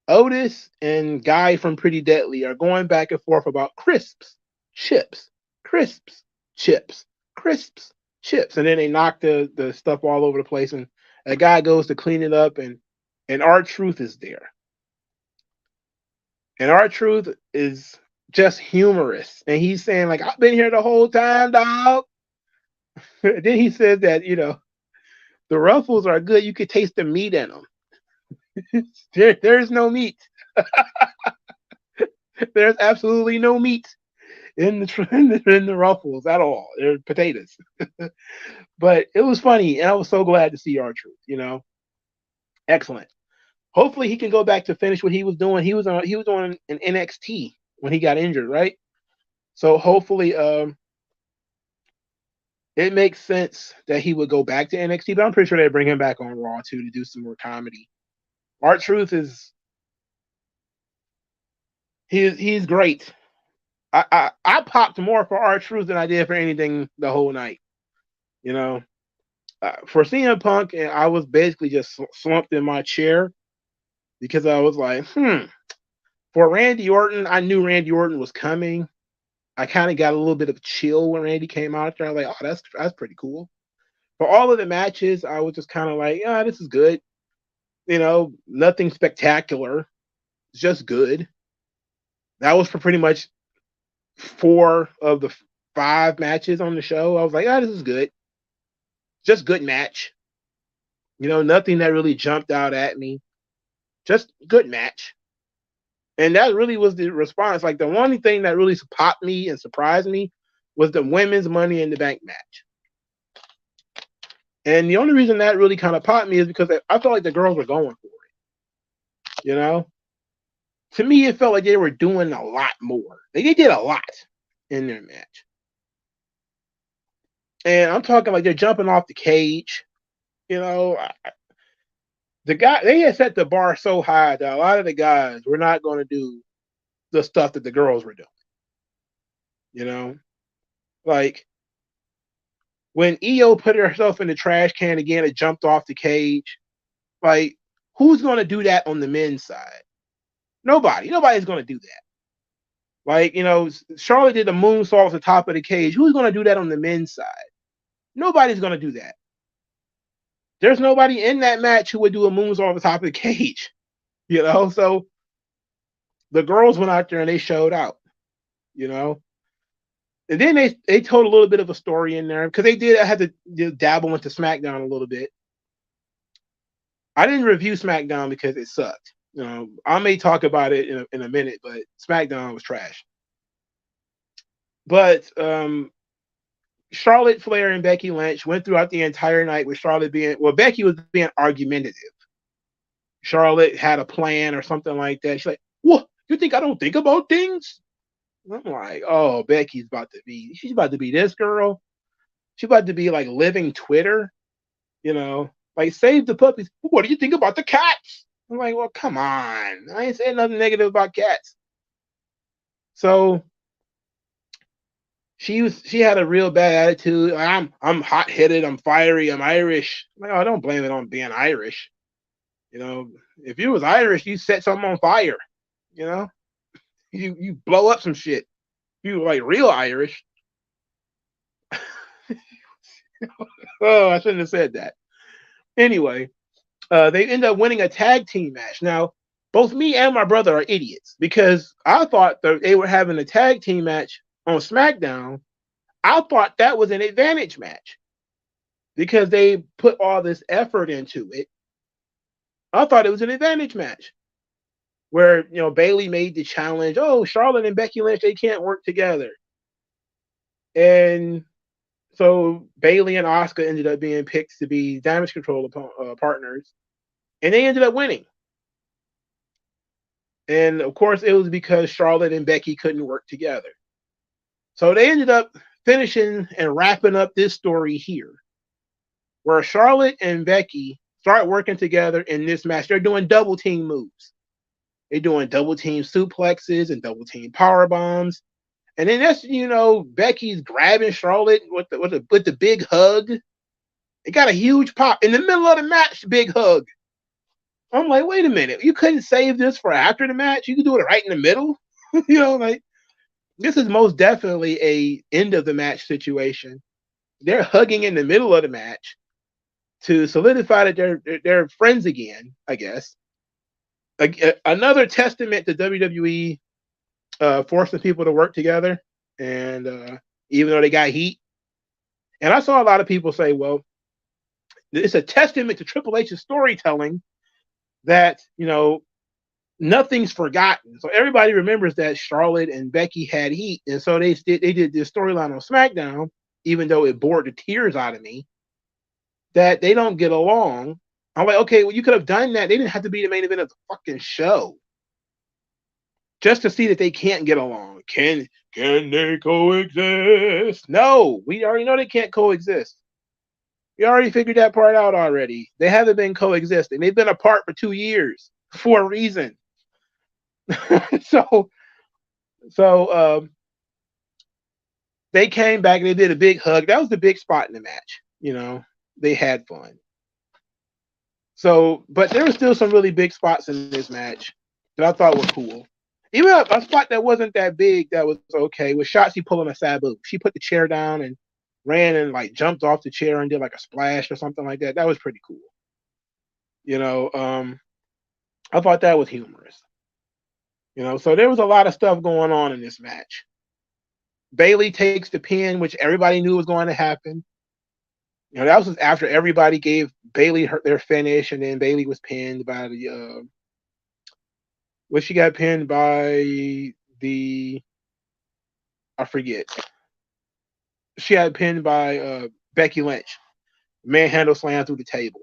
Otis and Guy from Pretty Deadly are going back and forth about crisps, chips, crisps, chips, crisps, chips. And then they knock the stuff all over the place. And a guy goes to clean it up, and R-Truth is there. And R-Truth is just humorous. And he's saying, like, I've been here the whole time, dog. Then he said that, the Ruffles are good. You could taste the meat in them. There's no meat. There's absolutely no meat in the Ruffles at all. They're potatoes. But it was funny, and I was so glad to see R-Truth. Excellent. Hopefully he can go back to finish what he was doing. He was on an NXT when he got injured, right? So hopefully it makes sense that he would go back to NXT, but I'm pretty sure they bring him back on Raw too to do some more comedy. R-Truth he's great. I popped more for R-Truth than I did for anything the whole night. For CM Punk, I was basically just slumped in my chair because I was like, For Randy Orton, I knew Randy Orton was coming. I kind of got a little bit of a chill when Randy came out there. I was like, oh, that's pretty cool. For all of the matches, I was just kind of like, yeah, this is good. Nothing spectacular. It's just good. That was for pretty much 4 of the 5 matches on the show. I was like, this is good. Just good match. Nothing that really jumped out at me. Just good match. And that really was the response. Like the only thing that really popped me and surprised me was the women's Money in the Bank match. And the only reason that really kind of popped me is because I felt like the girls were going for it. To me, it felt like they were doing a lot more. They did a lot in their match. And I'm talking like they're jumping off the cage. The guy, they had set the bar so high that a lot of the guys were not going to do the stuff that the girls were doing. Like when EO put herself in the trash can again and jumped off the cage, like who's going to do that on the men's side? Nobody's going to do that. Like, Charlotte did a moonsault off the top of the cage. Who's going to do that on the men's side? Nobody's going to do that. There's nobody in that match who would do a moonsault off the top of the cage. So the girls went out there and they showed out. And then they told a little bit of a story in there because I had to dabble into SmackDown a little bit. I didn't review SmackDown because it sucked. I may talk about it in a minute, but SmackDown was trash. But Charlotte Flair and Becky Lynch went throughout the entire night with Becky was being argumentative. Charlotte had a plan or something like that. She's like, "What? You think I don't think about things?" I'm like, "Oh, she's about to be this girl. She's about to be like living Twitter, like save the puppies. What do you think about the cats?" I'm like, "Well, come on. I ain't saying nothing negative about cats." So she had a real bad attitude. I'm hot-headed, I'm fiery, I'm Irish. I'm like, oh, don't blame it on being Irish. If you was Irish, you set something on fire. You blow up some shit. If you were like real Irish. Oh, I shouldn't have said that. Anyway, they end up winning a tag team match. Now, both me and my brother are idiots because I thought that they were having a tag team match on SmackDown. I thought that was an advantage match because they put all this effort into it. I thought it was an advantage match where, Bayley made the challenge. Oh, Charlotte and Becky Lynch, they can't work together. And so Bayley and Asuka ended up being picked to be Damage Control partners. And they ended up winning. And of course, it was because Charlotte and Becky couldn't work together. So they ended up finishing and wrapping up this story here, where Charlotte and Becky start working together in this match. They're doing double team moves. They're doing double team suplexes and double team power bombs. And then that's, Becky's grabbing Charlotte with the big hug. It got a huge pop in the middle of the match, big hug. I'm like, wait a minute, you couldn't save this for after the match? You could do it right in the middle? Like this is most definitely a end of the match situation. They're hugging in the middle of the match to solidify that they're friends again, I guess. Another testament to WWE forcing people to work together, and even though they got heat. And I saw a lot of people say, well, it's a testament to Triple H's storytelling that, nothing's forgotten. So everybody remembers that Charlotte and Becky had heat. And so they did this storyline on SmackDown, even though it bored the tears out of me, that they don't get along. I'm like, okay, well, you could have done that. They didn't have to be the main event of the fucking show. Just to see that they can't get along. Can they coexist? No, we already know they can't coexist. We already figured that part out already. They haven't been coexisting. They've been apart for 2 years for a reason. So they came back and they did a big hug. That was the big spot in the match. They had fun. So, but there were still some really big spots in this match that I thought were cool. Even a spot that wasn't that big that was okay was Shotzi pulling a Sabu. She put the chair down and ran and like jumped off the chair and did like a splash or something like that. That was pretty cool. I thought that was humorous. So there was a lot of stuff going on in this match. Bayley takes the pin, which everybody knew was going to happen. That was after everybody gave Bailey their finish, and then Bailey was pinned by the she got pinned by the I forget. She got pinned by Becky Lynch. Manhandle slam through the table.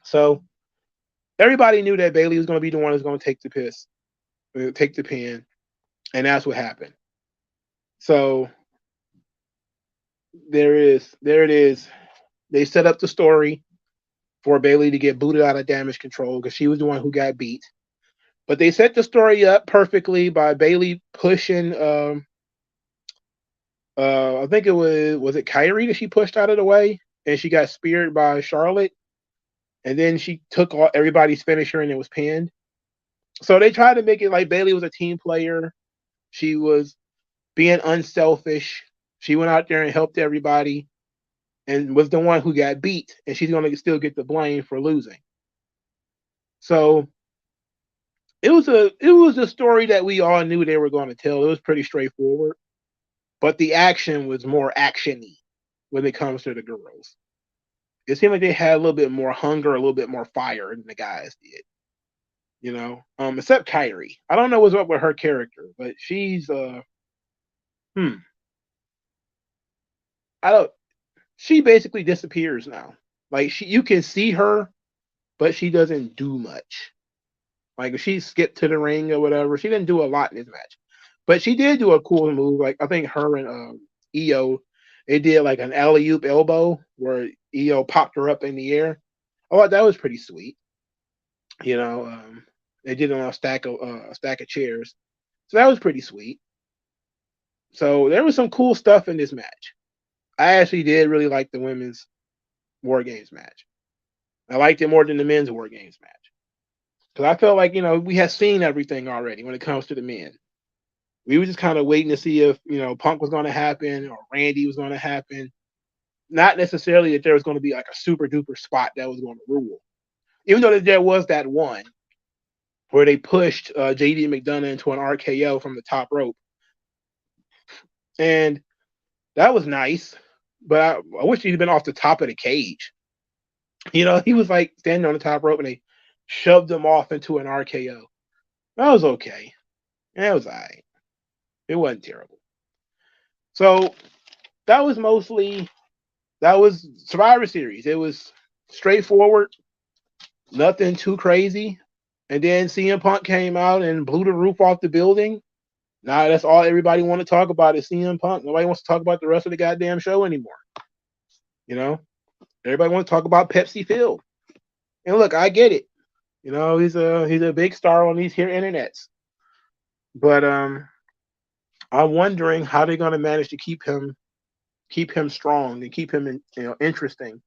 So everybody knew that Bailey was going to be the one who's going to take the pin, and that's what happened. So there it is. They set up the story for Bailey to get booted out of Damage Control because she was the one who got beat. But they set the story up perfectly by Bailey pushing. I think it was it Kyrie that she pushed out of the way, and she got speared by Charlotte, and then she took everybody's finisher and it was pinned. So they tried to make it like Bailey was a team player. She was being unselfish. She went out there and helped everybody, and was the one who got beat, and she's going to still get the blame for losing. So it was a story that we all knew they were going to tell. It was pretty straightforward, but the action was more actiony when it comes to the girls. It seemed like they had a little bit more hunger, a little bit more fire than the guys did. Except Kyrie. I don't know what's up with her character, but she's she basically disappears now. Like you can see her, but she doesn't do much. Like if she skipped to the ring or whatever, she didn't do a lot in this match. But she did do a cool move. Like I think her and Io, they did like an alley-oop elbow where Io popped her up in the air. Oh, that was pretty sweet. They did it on a stack of chairs. So that was pretty sweet. So there was some cool stuff in this match. I actually did really like the women's War Games match. I liked it more than the men's War Games match. Because I felt like, we had seen everything already when it comes to the men. We were just kind of waiting to see if, Punk was going to happen or Randy was going to happen. Not necessarily that there was going to be like a super duper spot that was going to rule. Even though there was that one where they pushed JD McDonough into an RKO from the top rope. And that was nice. But I wish he'd been off the top of the cage. He was like standing on the top rope and they shoved him off into an RKO. That was okay. That was all right. It wasn't terrible. So that was Survivor Series. It was straightforward, nothing too crazy. And then CM Punk came out and blew the roof off the building. Now that's all everybody want to talk about is CM Punk. Nobody wants to talk about the rest of the goddamn show anymore. Everybody wants to talk about Pepsi Field. And look, I get it. He's a big star on these here internets. But I'm wondering how they're going to manage to keep him strong and keep him interesting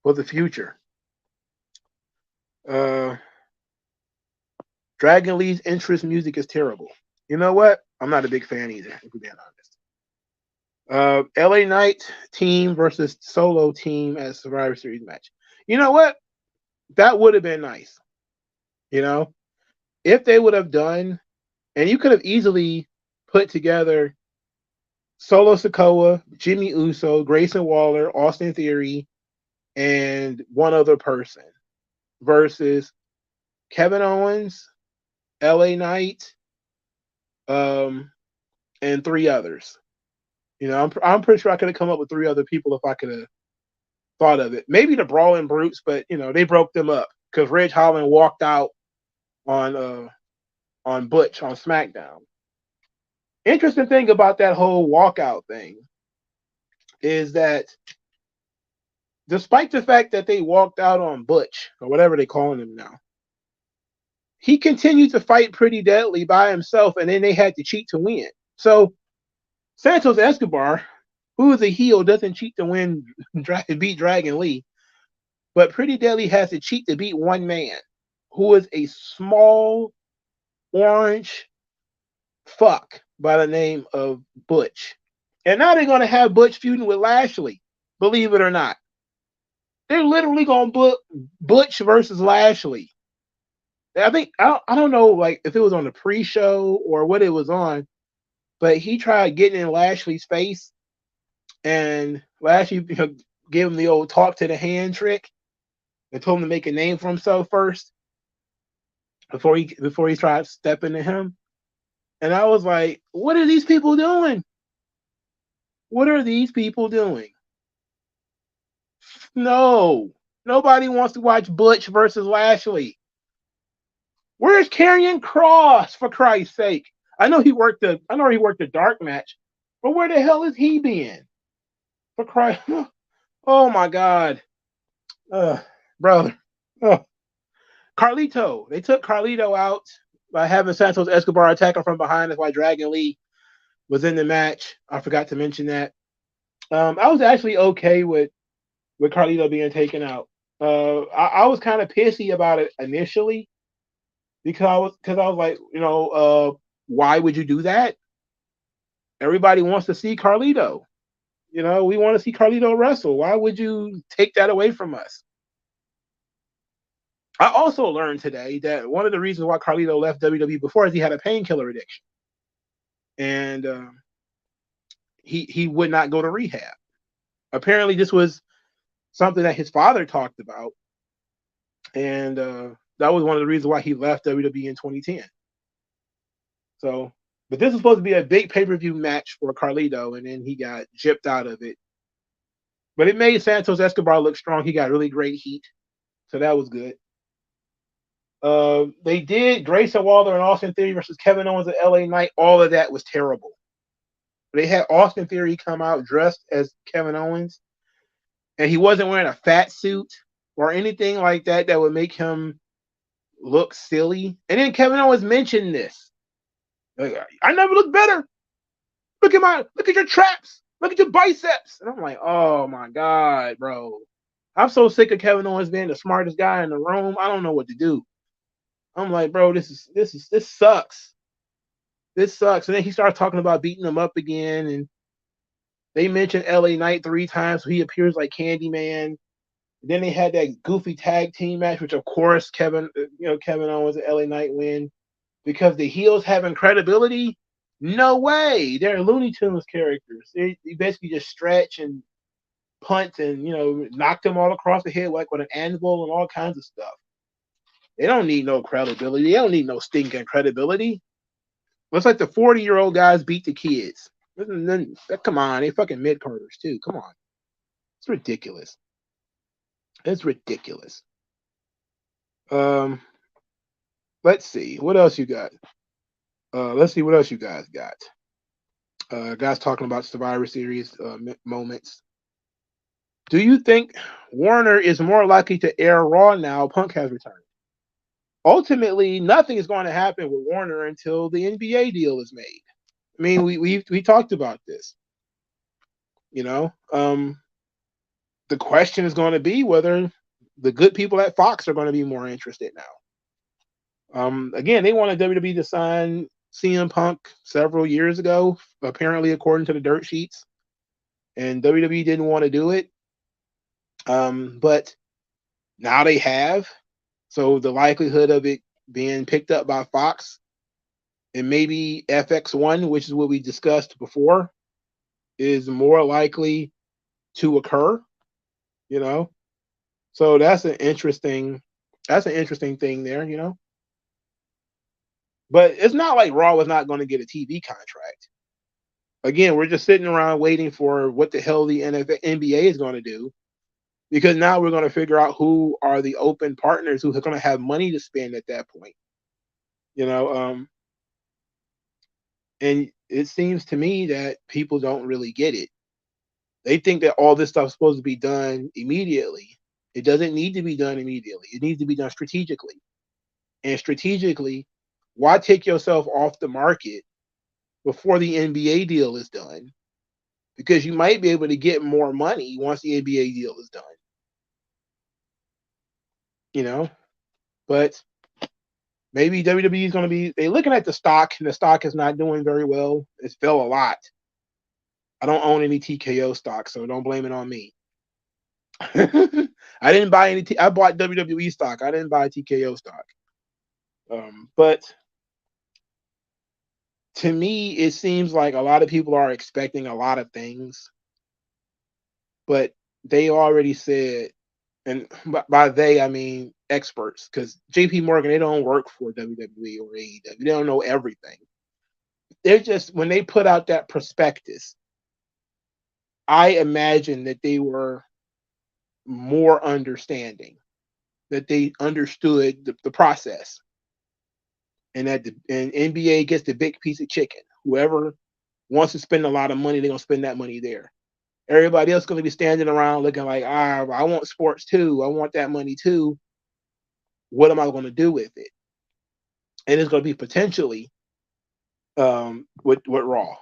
for the future. Dragon Lee's interest music is terrible. You know what? I'm not a big fan either, if we're being honest. LA Knight team versus solo team as Survivor Series match. You know what? That would have been nice. If they would have done, and you could have easily put together Solo Sikoa, Jimmy Uso, Grayson Waller, Austin Theory, and one other person versus Kevin Owens, LA Knight, and 3 others. I'm pretty sure I could have come up with 3 other people if I could have thought of it. Maybe the Brawling Brutes, but they broke them up because Ridge Holland walked out on Butch on SmackDown. Interesting thing about that whole walkout thing is that despite the fact that they walked out on Butch, or whatever they're calling him now, he continued to fight Pretty Deadly by himself, and then they had to cheat to win. So Santos Escobar, who is a heel, doesn't cheat to win, beat Dragon Lee, but Pretty Deadly has to cheat to beat one man who is a small orange fuck by the name of Butch. And now they're going to have Butch feuding with Lashley, believe it or not. They're literally going to book Butch versus Lashley. I don't know like if it was on the pre-show or what it was on, but he tried getting in Lashley's face, and Lashley gave him the old talk to the hand trick and told him to make a name for himself first before he tried stepping to him. And I was like, what are these people doing? What are these people doing? No. Nobody wants to watch Butch versus Lashley. Where's Karrion Kross, for Christ's sake? I know he worked the dark match, but where the hell is he been? For Christ. Oh my God. Brother. Carlito. They took Carlito out by having Santos Escobar attack him from behind. That's why Dragon Lee was in the match. I forgot to mention that. I was actually okay with Carlito being taken out. I was kind of pissy about it initially because I was like, why would you do that? Everybody wants to see Carlito. We want to see Carlito wrestle. Why would you take that away from us? I also learned today that one of the reasons why Carlito left WWE before is he had a painkiller addiction, and he would not go to rehab. Apparently, this was something that his father talked about, and that was one of the reasons why he left WWE in 2010. So, but this was supposed to be a big pay-per-view match for Carlito, and then he got gypped out of it. But it made Santos Escobar look strong. He got really great heat, so that was good. They did Grayson Waller and Austin Theory versus Kevin Owens at LA Knight. All of that was terrible. They had Austin Theory come out dressed as Kevin Owens, and he wasn't wearing a fat suit or anything like that that would make him look silly. And then Kevin Owens mentioned this. Like, I never look better. Look at your traps. Look at your biceps. And I'm like, oh my God, bro. I'm so sick of Kevin Owens being the smartest guy in the room. I don't know what to do. I'm like, bro, this sucks. This sucks. And then he starts talking about beating him up again. And they mentioned LA Knight 3 times, so he appears like Candyman. Then they had that goofy tag team match, which of course Kevin Owens and LA Knight win because the heels having credibility. No way. They're Looney Tunes characters. They basically just stretch and punt and knock them all across the head like with an anvil and all kinds of stuff. They don't need no credibility. They don't need no stinking credibility. Looks like the 40-year-old guys beat the kids. Come on, they fucking mid-carders too. Come on. It's ridiculous. It's ridiculous. Let's see. What else you got? Let's see what else you guys got. Guys talking about Survivor Series moments. Do you think Warner is more likely to air Raw now Punk has returned? Ultimately, nothing is going to happen with Warner until the NBA deal is made. I mean, we talked about this. The question is going to be whether the good people at Fox are going to be more interested now. Again, they wanted WWE to sign CM Punk several years ago, apparently according to the dirt sheets, and WWE didn't want to do it. But now they have. So the likelihood of it being picked up by Fox and maybe FX1, which is what we discussed before, is more likely to occur. So that's an interesting thing there. But it's not like Raw was not going to get a TV contract. Again, we're just sitting around waiting for what the hell the NBA is going to do. Because now we're going to figure out who are the open partners who are going to have money to spend at that point. And it seems to me that people don't really get it. They think that all this stuff is supposed to be done immediately. It doesn't need to be done immediately. It needs to be done strategically. And strategically, why take yourself off the market before the NBA deal is done? Because you might be able to get more money once the NBA deal is done. But maybe WWE is going to be, they're looking at the stock, and the stock is not doing very well. It fell a lot. I don't own any TKO stock, so don't blame it on me. I didn't buy any, I bought WWE stock. I didn't buy TKO stock. But to me, it seems like a lot of people are expecting a lot of things. But they already said, and by they I mean experts, because JP Morgan, they don't work for WWE or AEW. They don't know everything. They're just, when they put out that prospectus, I imagine that they were more understanding, that they understood the process, and that and NBA gets the big piece of chicken. Whoever wants to spend a lot of money, they're gonna spend that money there. Everybody else is gonna be standing around looking like, I want sports too. I want that money too. What am I gonna do with it? And it's gonna be potentially with Raw.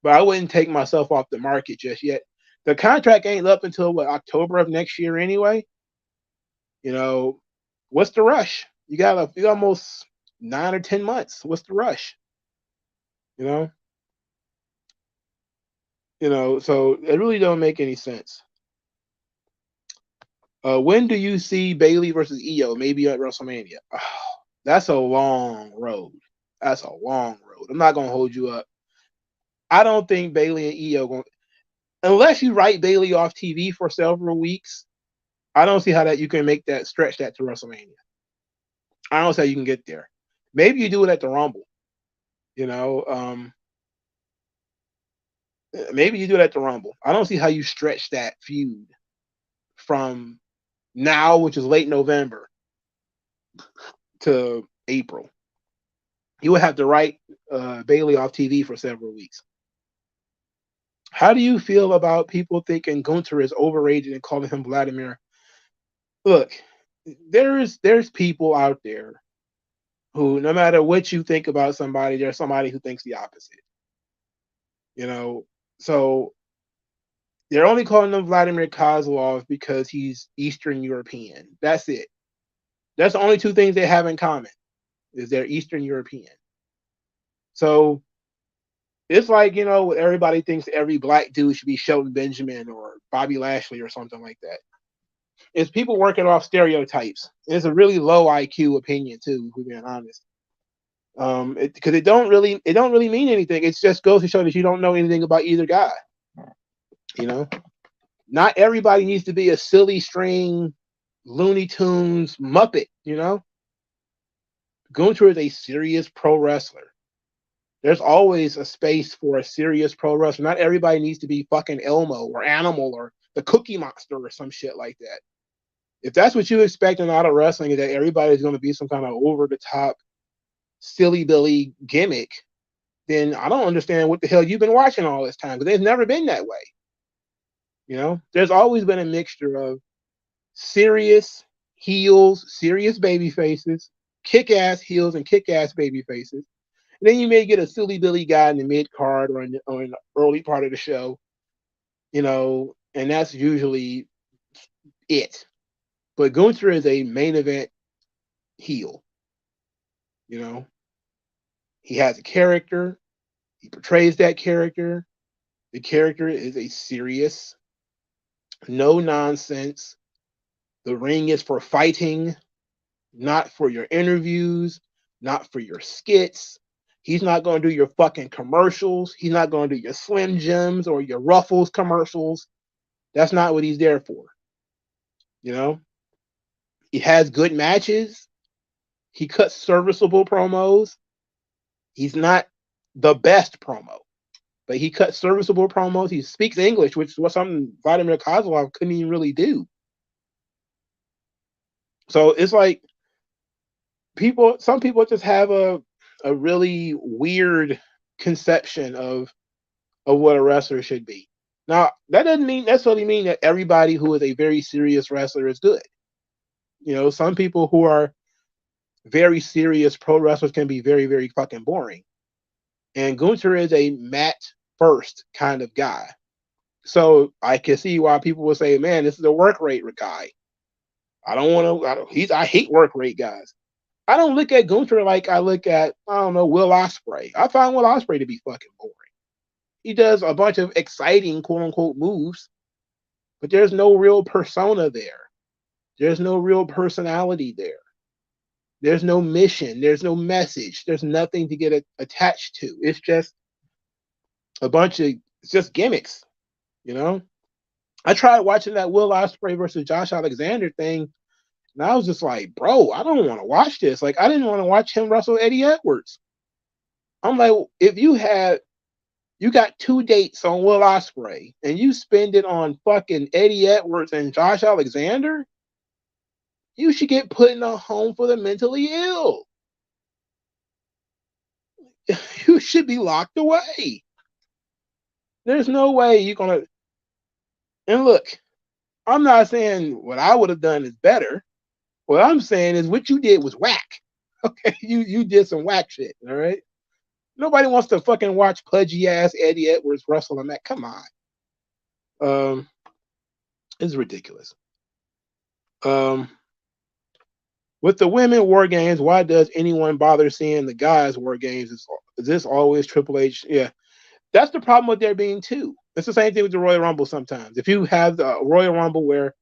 But I wouldn't take myself off the market just yet. The contract ain't up until what, October of next year anyway. You know, what's the rush? You got almost 9 or 10 months. What's the rush? You know, so it really don't make any sense. When do you see Bailey versus Io? Maybe at WrestleMania. Oh, that's a long road. That's a long road. I'm not gonna hold you up. I don't think Bailey and Io going, unless you write Bailey off TV for several weeks. I don't see how that you can make that stretch that to WrestleMania. I don't see how you can get there. Maybe you do it at the Rumble. You know, maybe you do it at the Rumble. I don't see how you stretch that feud from now, which is late November, to April. You would have to write Bailey off TV for several weeks. How do you feel about people thinking Gunther is overrated and calling him Vladimir? Look, there's people out there who, no matter what you think about somebody, there's somebody who thinks the opposite. You know, so they're only calling him Vladimir Kozlov because he's Eastern European. That's it. That's the only two things they have in common, is they're Eastern European. So it's like, everybody thinks every black dude should be Shelton Benjamin or Bobby Lashley or something like that. It's people working off stereotypes. It's a really low IQ opinion too, if we're being honest. Because it don't really mean anything. It just goes to show that you don't know anything about either guy. Not everybody needs to be a silly string Looney Tunes Muppet. Gunther is a serious pro wrestler. There's always a space for a serious pro wrestler. Not everybody needs to be fucking Elmo or Animal or the Cookie Monster or some shit like that. If that's what you expect out of wrestling, is that everybody's going to be some kind of over the top, silly Billy gimmick, then I don't understand what the hell you've been watching all this time, because it's never been that way. There's always been a mixture of serious heels, serious baby faces, kick-ass heels and kick-ass baby faces. And then you may get a silly Billy guy in the mid card or in the early part of the show, and that's usually it. But Gunther is a main event heel. He has a character. He portrays that character. The character is a serious, no nonsense. The ring is for fighting, not for your interviews, not for your skits. He's not going to do your fucking commercials. He's not going to do your Slim Jims or your Ruffles commercials. That's not what he's there for. He has good matches. He cuts serviceable promos. He's not the best promo, but he cuts serviceable promos. He speaks English, which was something Vladimir Kozlov couldn't even really do. So it's like some people just have a really weird conception of what a wrestler should be. Now, that doesn't necessarily mean that everybody who is a very serious wrestler is good. Some people who are very serious pro wrestlers can be very, very fucking boring. And Gunther is a mat first kind of guy. So I can see why people will say, man, this is a work rate guy. I hate work rate guys. I don't look at Gunther like I look at, Will Ospreay. I find Will Ospreay to be fucking boring. He does a bunch of exciting, quote unquote, moves, but there's no real persona there. There's no real personality there. There's no mission. There's no message. There's nothing to get attached to. It's just it's just gimmicks, I tried watching that Will Ospreay versus Josh Alexander thing, and I was just like, bro, I don't want to watch this. Like, I didn't want to watch him wrestle Eddie Edwards. I'm like, if you got 2 dates on Will Ospreay and you spend it on fucking Eddie Edwards and Josh Alexander, you should get put in a home for the mentally ill. You should be locked away. There's no way you're gonna. And look, I'm not saying what I would have done is better. What I'm saying is what you did was whack. Okay, you did some whack shit. All right. Nobody wants to fucking watch pudgy ass Eddie Edwards wrestle on that. Come on. Um, it's ridiculous. Um, with the women war games, why does anyone bother seeing the guys war games? Is this always Triple H? Yeah, that's the problem with there being two. It's the same thing with the Royal Rumble sometimes. If you have the Royal Rumble where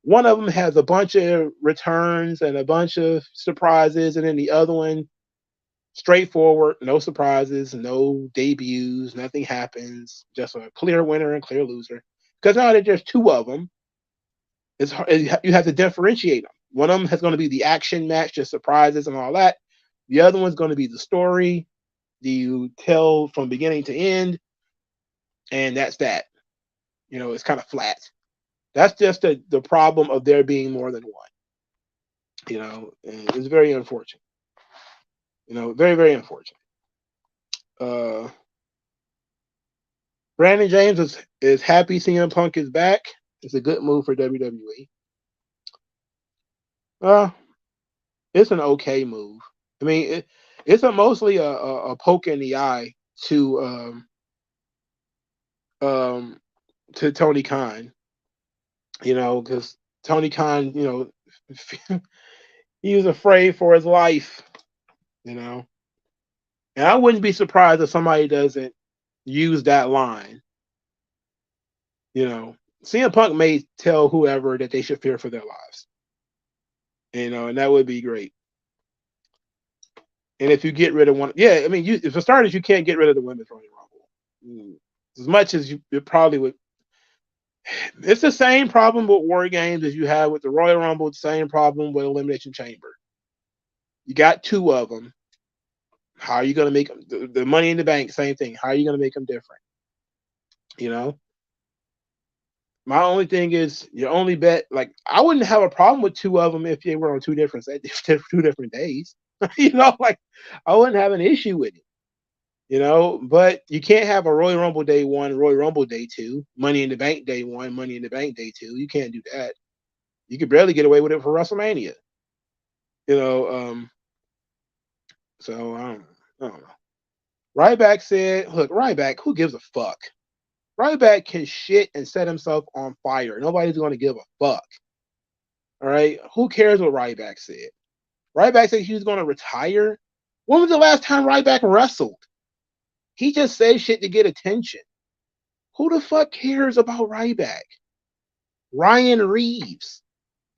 one of them has a bunch of returns and a bunch of surprises, and then the other one straightforward, no surprises, no debuts, nothing happens, just a clear winner and clear loser. Because now that there's two of them, it's hard, you have to differentiate them. One of them is going to be the action match, just surprises and all that. The other one's going to be the story. Do you tell from beginning to end? And that's that. It's kind of flat. That's just the problem of there being more than one. And it's very unfortunate. Very, very unfortunate. Brandon James is happy CM Punk is back. It's a good move for WWE. It's an okay move. I mean, it's mostly a poke in the eye to Tony Khan. Because Tony Khan, he was afraid for his life. And I wouldn't be surprised if somebody doesn't use that line. CM Punk may tell whoever that they should fear for their lives. And that would be great. And if you get rid of one, yeah, I mean, if for starters, you can't get rid of the women's Royal Rumble. As much as you probably would. It's the same problem with War Games as you have with the Royal Rumble, the same problem with Elimination Chamber. You got two of them. How are you going to make them? The Money in the Bank, same thing. How are you going to make them different? My only thing is your only bet. Like, I wouldn't have a problem with two of them if they were on two different days. Like, I wouldn't have an issue with it. But you can't have a Royal Rumble day 1, Royal Rumble day 2, Money in the Bank day 1, Money in the Bank day 2. You can't do that. You could barely get away with it for WrestleMania. So I don't know. Ryback said, "Look, Ryback, who gives a fuck? Ryback can shit and set himself on fire. Nobody's going to give a fuck. All right? Who cares what Ryback said? Ryback said he was going to retire. When was the last time Ryback wrestled? He just says shit to get attention. Who the fuck cares about Ryback? Ryan Reeves,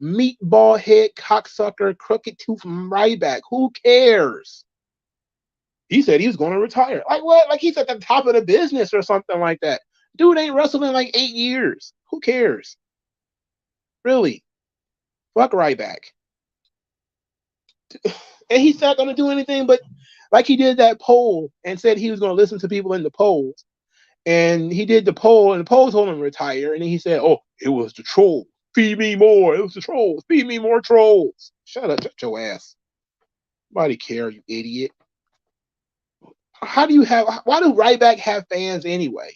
meatball head cocksucker, crooked tooth Ryback. Who cares? He said he was going to retire. Like what? Like he's at the top of the business or something like that. Dude ain't wrestled in like 8 years. Who cares? Really? Fuck Ryback. And he's not going to do anything but like he did that poll and said he was going to listen to people in the polls. And he did the poll, and the poll told him to retire. And then he said, "Oh, it was the troll. Feed me more. It was the trolls. Feed me more trolls." Shut up, shut your ass. Nobody care, you idiot. Why do Ryback have fans anyway?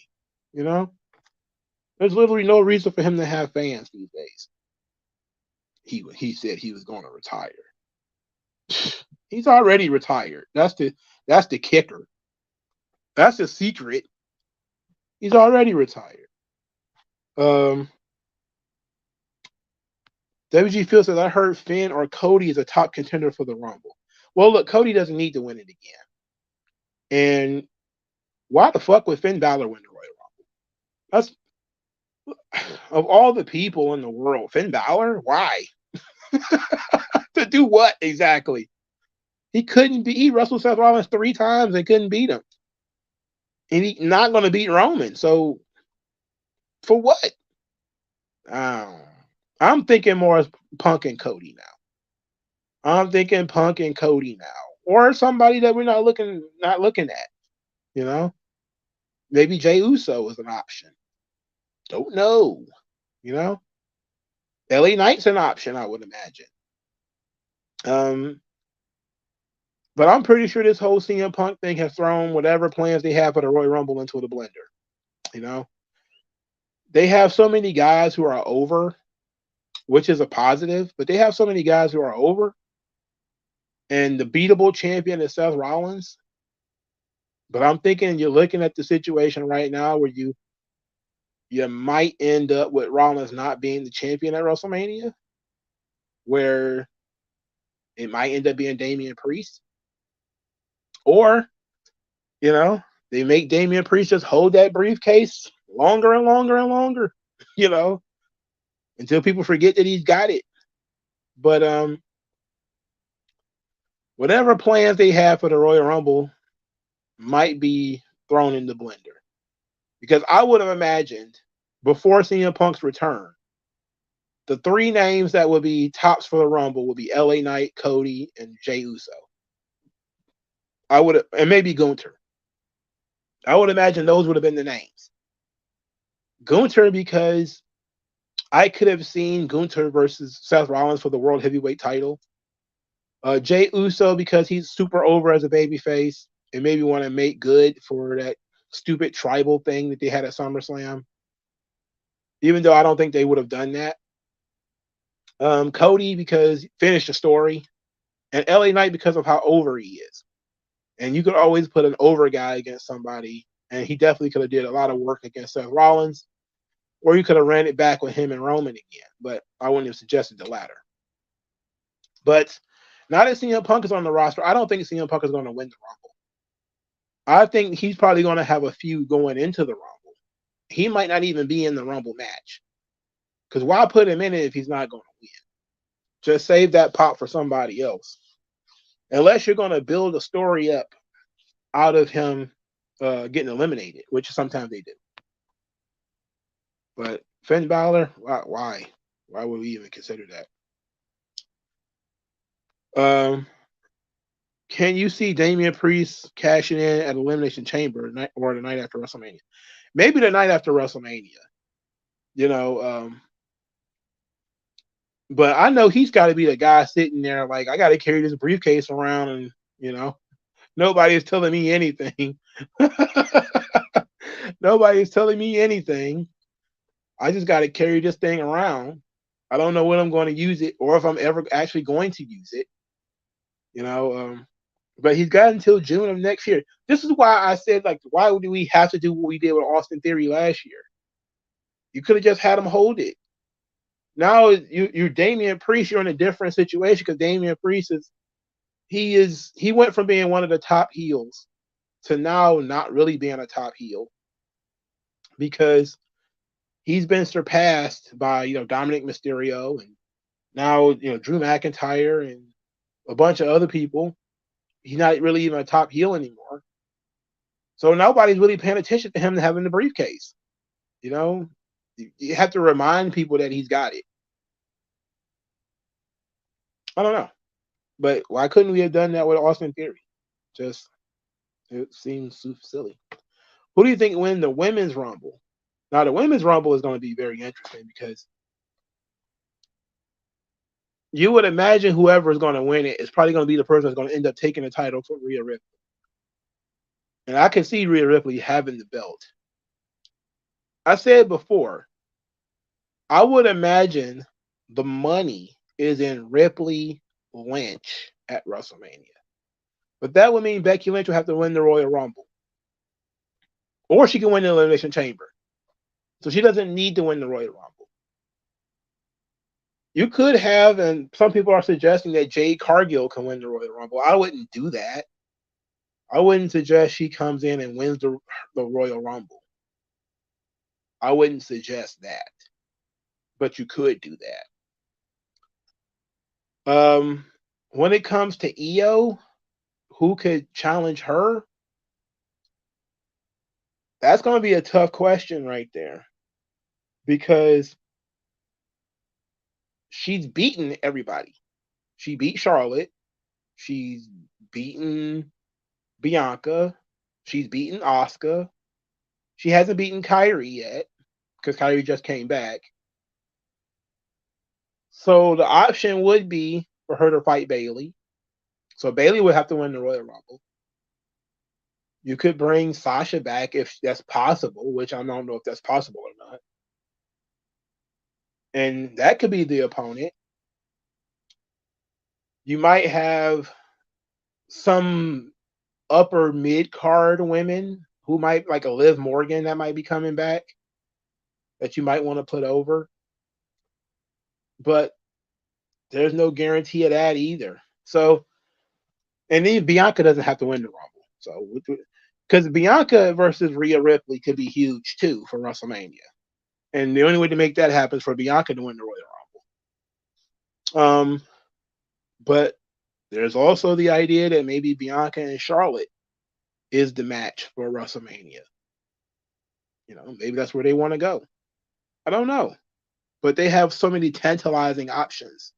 There's literally no reason for him to have fans these days. He said he was going to retire. He's already retired. That's the kicker. That's the secret. He's already retired. WG Phil says, "I heard Finn or Cody is a top contender for the Rumble." Well, look, Cody doesn't need to win it again. And why the fuck would Finn Balor win the Royal Rumble? That's of all the people in the world, Finn Balor? Why? To do what exactly? He wrestled Seth Rollins 3 times and couldn't beat him. And he's not going to beat Roman. So, for what? I'm thinking more as Punk and Cody now. I'm thinking Punk and Cody now, or somebody that we're not looking at. You know, maybe Jey Uso is an option. Don't know. You know, LA Knight's an option, I would imagine. Um, but I'm pretty sure this whole CM Punk thing has thrown whatever plans they have for the Royal Rumble into the blender. You know, they have so many guys who are over, which is a positive, but they have so many guys who are over, and the beatable champion is Seth Rollins. But I'm thinking you're looking at the situation right now where you might end up with Rollins not being the champion at WrestleMania, where it might end up being Damian Priest, or you know they make Damian Priest just hold that briefcase longer and longer and longer, you know, until people forget that he's got it. But whatever plans they have for the Royal Rumble might be thrown in the blender, because I would have imagined before CM Punk's return, the three names that would be tops for the Rumble would be LA Knight, Cody, and Jey Uso. I would have, and maybe Gunther. I would imagine those would have been the names. Gunther, because I could have seen Gunther versus Seth Rollins for the World Heavyweight title. Jey Uso, because he's super over as a babyface and maybe want to make good for that stupid tribal thing that they had at SummerSlam. Even though I don't think they would have done that. Cody, because finished the story, and LA Knight because of how over he is. And you could always put an over guy against somebody, and he definitely could have did a lot of work against Seth Rollins, or you could have ran it back with him and Roman again. But I wouldn't have suggested the latter. But now that CM Punk is on the roster, I don't think CM Punk is going to win the Rumble. I think he's probably going to have a few going into the Rumble. He might not even be in the Rumble match. Because why put him in it if he's not going to win? Just save that pop for somebody else. Unless you're going to build a story up out of him getting eliminated, which sometimes they do. But Finn Balor, why? Why would we even consider that? Can you see Damian Priest cashing in at Elimination Chamber or the night after WrestleMania? Maybe the night after WrestleMania. You know, but I know he's got to be the guy sitting there like, I got to carry this briefcase around, and nobody is telling me anything. Nobody is telling me anything. I just got to carry this thing around. I don't know when I'm going to use it or if I'm ever actually going to use it. But he's got until June of next year. This is why I said, like, why do we have to do what we did with Austin Theory last year? You could have just had him hold it. Now you're Damian Priest. You're in a different situation because Damian Priest he went from being one of the top heels to now not really being a top heel because he's been surpassed by Dominic Mysterio and now Drew McIntyre and a bunch of other people. He's not really even a top heel anymore. So nobody's really paying attention to him having the briefcase. You have to remind people that he's got it. I don't know. But why couldn't we have done that with Austin Theory? It seems so silly. Who do you think win the Women's Rumble? Now, the Women's Rumble is going to be very interesting because you would imagine whoever is going to win it is probably going to be the person that's going to end up taking the title from Rhea Ripley. And I can see Rhea Ripley having the belt. I said before, I would imagine the money is in Ripley Lynch at WrestleMania. But that would mean Becky Lynch will have to win the Royal Rumble. Or she can win the Elimination Chamber. So she doesn't need to win the Royal Rumble. You could have, and some people are suggesting that Jade Cargill can win the Royal Rumble. I wouldn't do that. I wouldn't suggest she comes in and wins the Royal Rumble. I wouldn't suggest that. But you could do that. When it comes to Io, who could challenge her? That's going to be a tough question right there. Because she's beaten everybody. She beat Charlotte. She's beaten Bianca. She's beaten Asuka. She hasn't beaten Kyrie yet because Kyrie just came back. So the option would be for her to fight Bayley. So Bayley would have to win the Royal Rumble. You could bring Sasha back if that's possible, which I don't know if that's possible or not. And that could be the opponent. You might have some upper mid card women who might, like a Liv Morgan, that might be coming back that you might want to put over. But there's no guarantee of that either. So, and then Bianca doesn't have to win the Rumble. So, because Bianca versus Rhea Ripley could be huge too for WrestleMania. And the only way to make that happen is for Bianca to win the Royal Rumble. But there's also the idea that maybe Bianca and Charlotte is the match for WrestleMania. Maybe that's where they want to go. I don't know. But they have so many tantalizing options.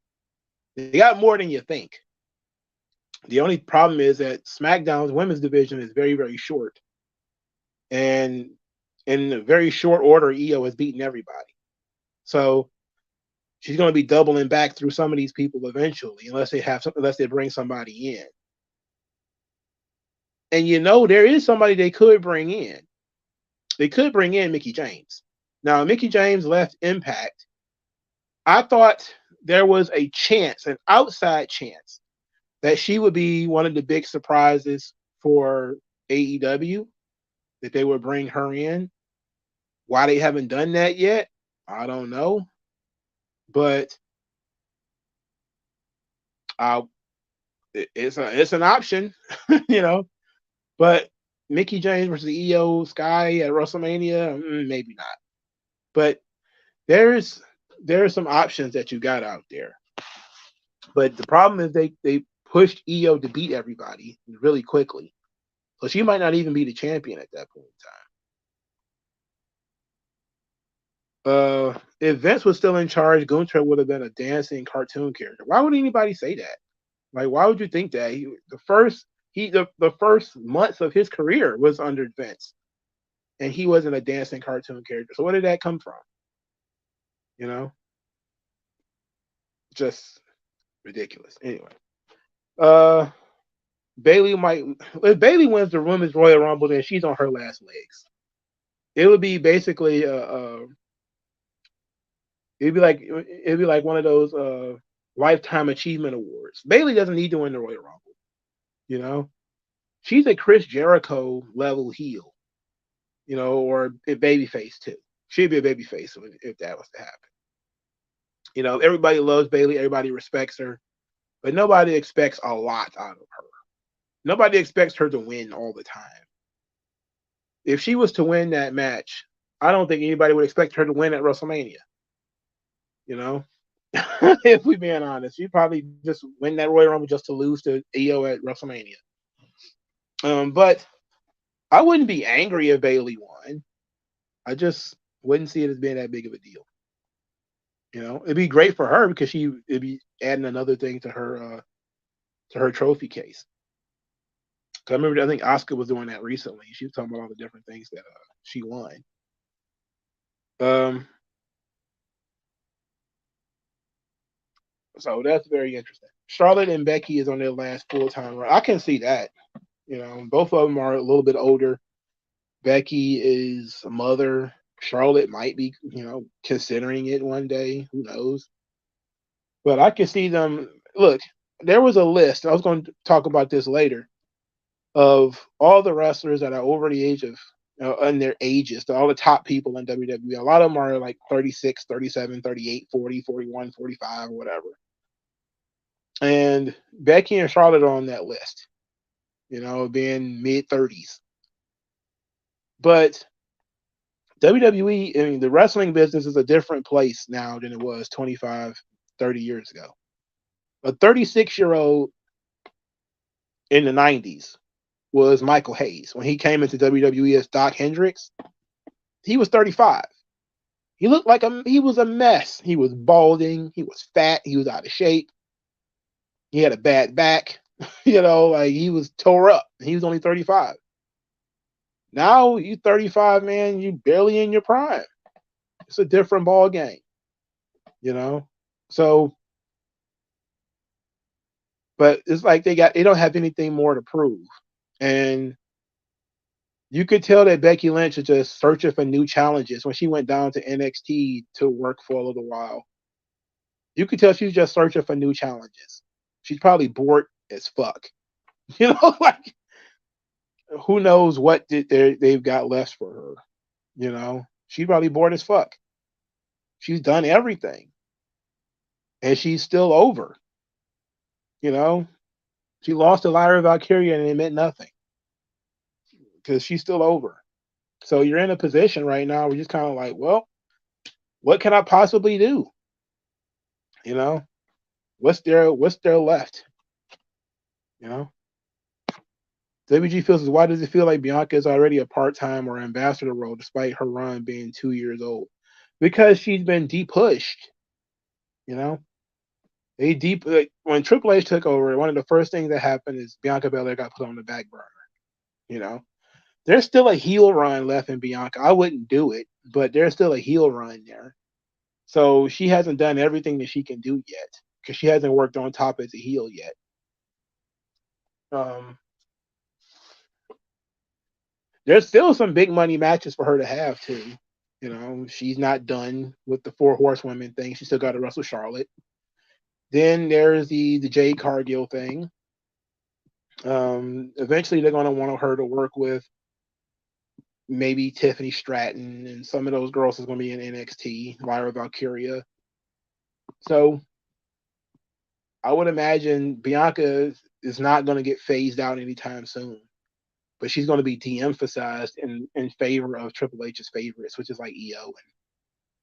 They got more than you think. The only problem is that SmackDown's women's division is very, very short. And in a very short order, Io has beaten everybody. So she's going to be doubling back through some of these people eventually, unless they bring somebody in. And there is somebody they could bring in. They could bring in Mickie James. Now, Mickie James left Impact. I thought there was a chance, an outside chance, that she would be one of the big surprises for AEW, that they would bring her in. Why they haven't done that yet, I don't know. But it's an option, But Mickie James versus Io Sky at WrestleMania, maybe not. But there's some options that you got out there. But the problem is they pushed Io to beat everybody really quickly. So she might not even be the champion at that point in time. If Vince was still in charge, Gunther would have been a dancing cartoon character. Why would anybody say that? Like, why would you think that? The first months of his career was under Vince, and he wasn't a dancing cartoon character. So where did that come from? Just ridiculous. Anyway, if Bayley wins the Women's Royal Rumble, then she's on her last legs. It would be basically it'd be like one of those lifetime achievement awards. Bayley doesn't need to win the Royal Rumble. She's a Chris Jericho level heel, or a babyface too. She'd be a babyface if that was to happen. Everybody loves Bayley, everybody respects her, but nobody expects a lot out of her. Nobody expects her to win all the time. If she was to win that match, I don't think anybody would expect her to win at WrestleMania. If we're being honest, she'd probably just win that Royal Rumble just to lose to Io at WrestleMania. But I wouldn't be angry if Bayley won. I just wouldn't see it as being that big of a deal. It'd be great for her because it'd be adding another thing to her trophy case. I remember, I think Asuka was doing that recently. She was talking about all the different things that she won. So that's very interesting. Charlotte and Becky is on their last full-time run. I can see that. Both of them are a little bit older. Becky is a mother. Charlotte might be, considering it one day. Who knows? But I can see them. Look, there was a list. I was going to talk about this later, of all the wrestlers that are over the age of, in their ages, all the top people in WWE. A lot of them are like 36, 37, 38, 40, 41, 45, whatever. And Becky and Charlotte are on that list, being mid-30s. But WWE, I mean, the wrestling business is a different place now than it was 25, 30 years ago. A 36-year-old in the 90s was Michael Hayes. When he came into WWE as Doc Hendricks, he was 35. He looked like he was a mess. He was balding. He was fat. He was out of shape. He had a bad back. Like he was tore up. He was only 35. Now you 35, man. You barely in your prime. It's a different ball game. So, but it's like they don't have anything more to prove, and you could tell that Becky Lynch is just searching for new challenges. When she went down to NXT to work for a little while, you could tell she's just searching for new challenges. She's probably bored as fuck. Like who knows what they've got left for her. She's probably bored as fuck. She's done everything, and she's still over. She lost to Lyra Valkyria and it meant nothing because she's still over. So you're in a position right now where you're just kind of like, well, what can I possibly do? What's there left? WG feels is, why does it feel like Bianca is already a part-time or ambassador role despite her run being 2 years old? Because she's been de-pushed. When Triple H took over, one of the first things that happened is Bianca Belair got put on the back burner. There's still a heel run left in Bianca. I wouldn't do it, but there's still a heel run there. So she hasn't done everything that she can do yet because she hasn't worked on top as a heel yet. There's still some big money matches for her to have too. She's not done with the 4 horsewomen thing. She still got to wrestle Charlotte. Then there's the Jade Cargill thing. Eventually they're going to want her to work with maybe Tiffany Stratton, and some of those girls is going to be in NXT, Lyra Valkyria. So I would imagine Bianca is not going to get phased out anytime soon, but she's going to be de-emphasized in favor of Triple H's favorites, which is like Io and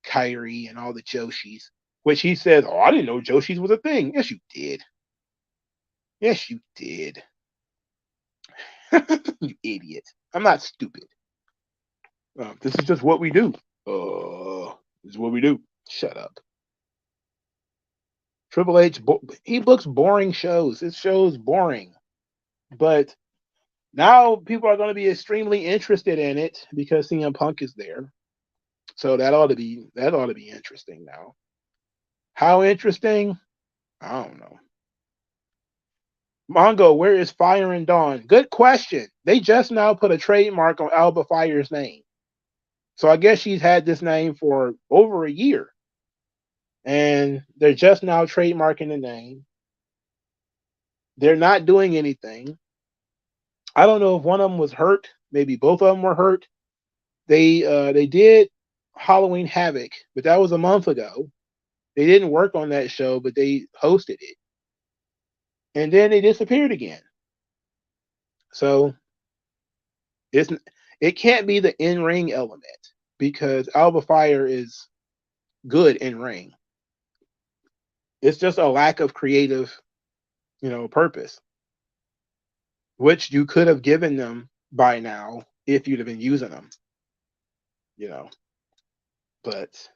Kyrie and all the Joshis, which he says, oh, I didn't know Joshis was a thing. Yes, you did. Yes, you did. You idiot. I'm not stupid. This is just what we do. This is what we do. Shut up. Triple H, he books boring shows. His show's boring. But now people are going to be extremely interested in it because CM Punk is there. So that ought to be interesting now. How interesting? I don't know. Mongo, where is Fire and Dawn? Good question. They just now put a trademark on Alba Fire's name. So I guess she's had this name for over a year. And they're just now trademarking the name. They're not doing anything. I don't know if one of them was hurt. Maybe both of them were hurt. They did Halloween Havoc, but that was a month ago. They didn't work on that show, but they hosted it. And then they disappeared again. So it can't be the in-ring element because Alba Fire is good in ring. It's just a lack of creative, purpose, which you could have given them by now if you'd have been using them, but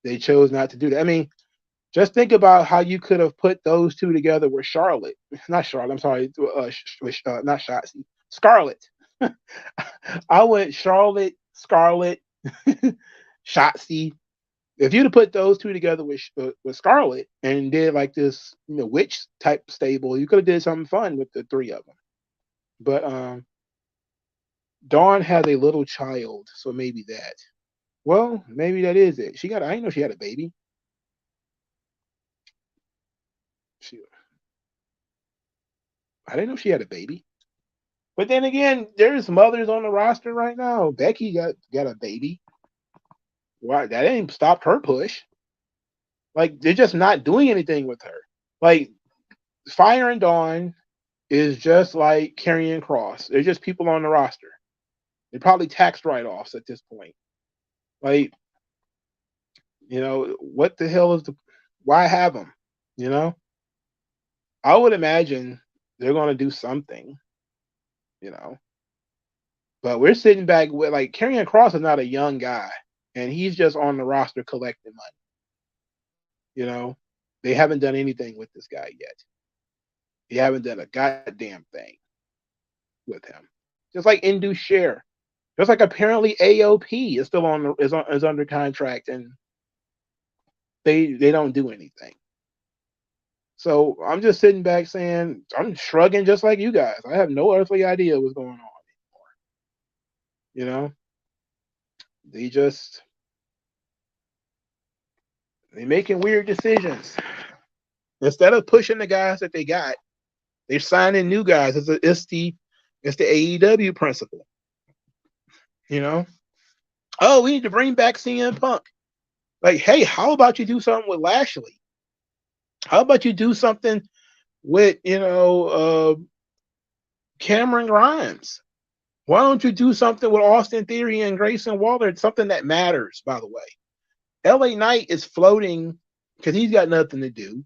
they chose not to do that. I mean, just think about how you could have put those two together with Charlotte. Not Charlotte, I'm sorry, not Shotzi. Scarlett. I went Charlotte, Scarlett, Shotzi. If you'd have put those two together with Scarlett and did like this, witch type stable, you could have did something fun with the 3 of them. But Dawn has a little child, so maybe that. Well, maybe that is it. I didn't know she had a baby. I didn't know she had a baby. But then again, there's mothers on the roster right now. Becky got a baby. Why? That ain't stopped her push. Like, they're just not doing anything with her. Like, Fire and Dawn is just like Karrion Kross. They're just people on the roster. They're probably tax write-offs at this point. Like, what the hell why have them? I would imagine they're going to do something, But we're sitting back with, like, Karrion Kross is not a young guy and he's just on the roster collecting money. You know, they haven't done anything with this guy yet. They haven't done a goddamn thing with him. Just like Indu Share. Just like apparently AOP is still is under contract, and they don't do anything. So I'm just sitting back saying, I'm shrugging just like you guys. I have no earthly idea what's going on anymore. You know, they making weird decisions. Instead of pushing the guys that they got, they're signing new guys. It's the AEW principle. You know, oh, we need to bring back CM Punk. Like, hey, how about you do something with Lashley? How about you do something with, Cameron Grimes? Why don't you do something with Austin Theory and Grayson Waller? It's something that matters, by the way. LA Knight is floating because he's got nothing to do.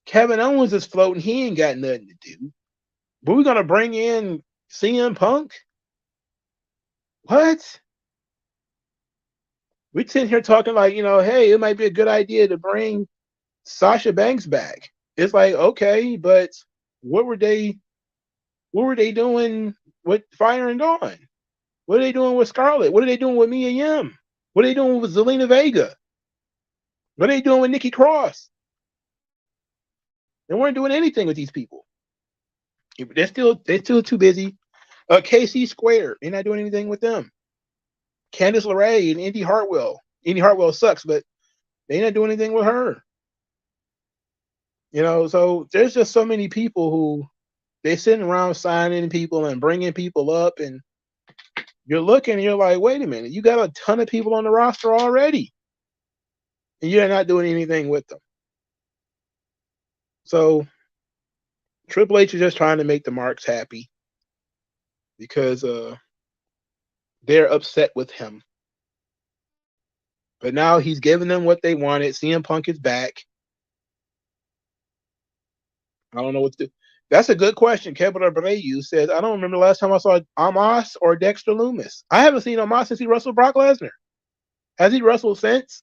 Kevin Owens is floating. He ain't got nothing to do. But we're going to bring in CM Punk? What? We're sitting here talking like, hey, it might be a good idea to bring Sasha Banks back. It's like, okay, but what were they doing with Fire and Dawn? What are they doing with Scarlett? What are they doing with Mia Yim? What are they doing with Zelina Vega? What are they doing with Nikki Cross? They weren't doing anything with these people. They're still too busy. KC Square, they're not doing anything with them. Candice LeRae and Indy Hartwell. Indy Hartwell sucks, but they're not doing anything with her. So there's just so many people who they're sitting around signing people and bringing people up, and you're looking and you're like, wait a minute, you got a ton of people on the roster already, and you're not doing anything with them. So Triple H is just trying to make the Marks happy because they're upset with him. But now he's giving them what they wanted. CM Punk is back. I don't know what to do. That's a good question. Kevin Abreu says, I don't remember the last time I saw Amos or Dexter Lumis. I haven't seen Amos since he wrestled Brock Lesnar. Has he wrestled since?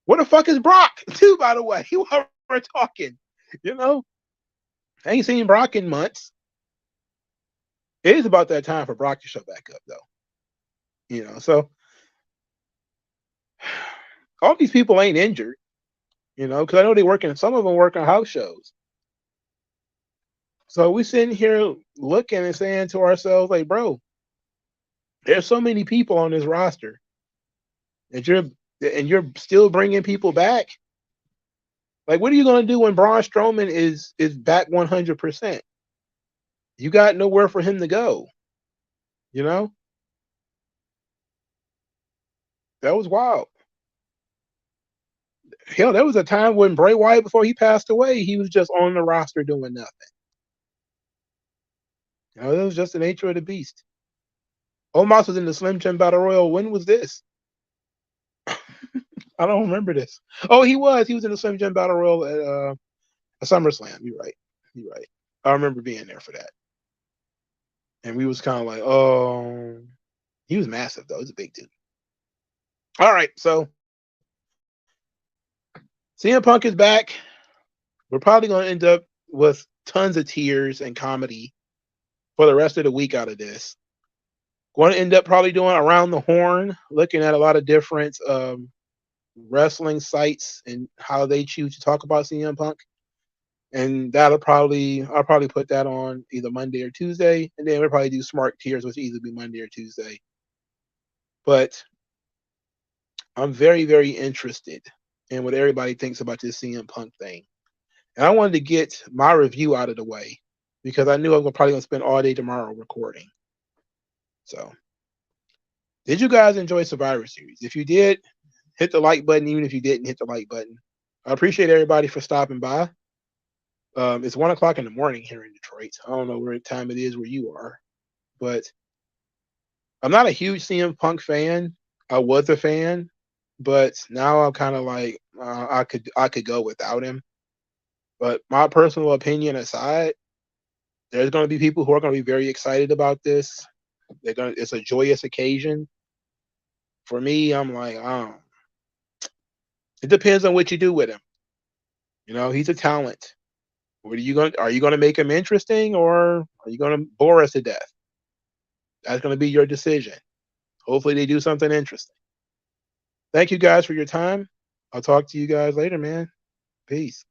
Where the fuck is Brock, too, by the way? While we're talking, I ain't seen Brock in months. It is about that time for Brock to show back up, though. So all these people ain't injured, because I know they working. Some of them work on house shows. So we sitting here looking and saying to ourselves, like, bro, there's so many people on this roster, and you're still bringing people back. Like, what are you going to do when Braun Strowman is back 100%? You got nowhere for him to go. That was wild. Hell, there was a time when Bray Wyatt, before he passed away, he was just on the roster doing nothing. It was just the nature of the beast. Omos was in the Slim Jim Battle Royal. When was this? I don't remember this. Oh, he was. He was in the Slim Jim Battle Royal at SummerSlam. You're right. I remember being there for that. And we was kind of like, oh, he was massive, though. He's a big dude. All right, so CM Punk is back. We're probably going to end up with tons of tears and comedy for the rest of the week out of this. Going to end up probably doing Around the Horn, looking at a lot of different wrestling sites and how they choose to talk about CM Punk. And I'll probably put that on either Monday or Tuesday, and then we'll probably do Smart Tears, which will either be Monday or Tuesday. But I'm very, very interested in what everybody thinks about this CM Punk thing. And I wanted to get my review out of the way because I knew I was probably going to spend all day tomorrow recording. So, did you guys enjoy Survivor Series? If you did, hit the like button. Even if you didn't, hit the like button. I appreciate everybody for stopping by. It's 1:00 in the morning here in Detroit. I don't know what time it is where you are, but I'm not a huge CM Punk fan. I was a fan, but now I'm kind of like I could go without him. But my personal opinion aside, there's going to be people who are going to be very excited about this. It's a joyous occasion. For me, I'm like, it depends on what you do with him. You know, he's a talent. What are you gonna make him interesting, or are you gonna bore us to death? That's gonna be your decision. Hopefully they do something interesting. Thank you guys for your time. I'll talk to you guys later, man. Peace.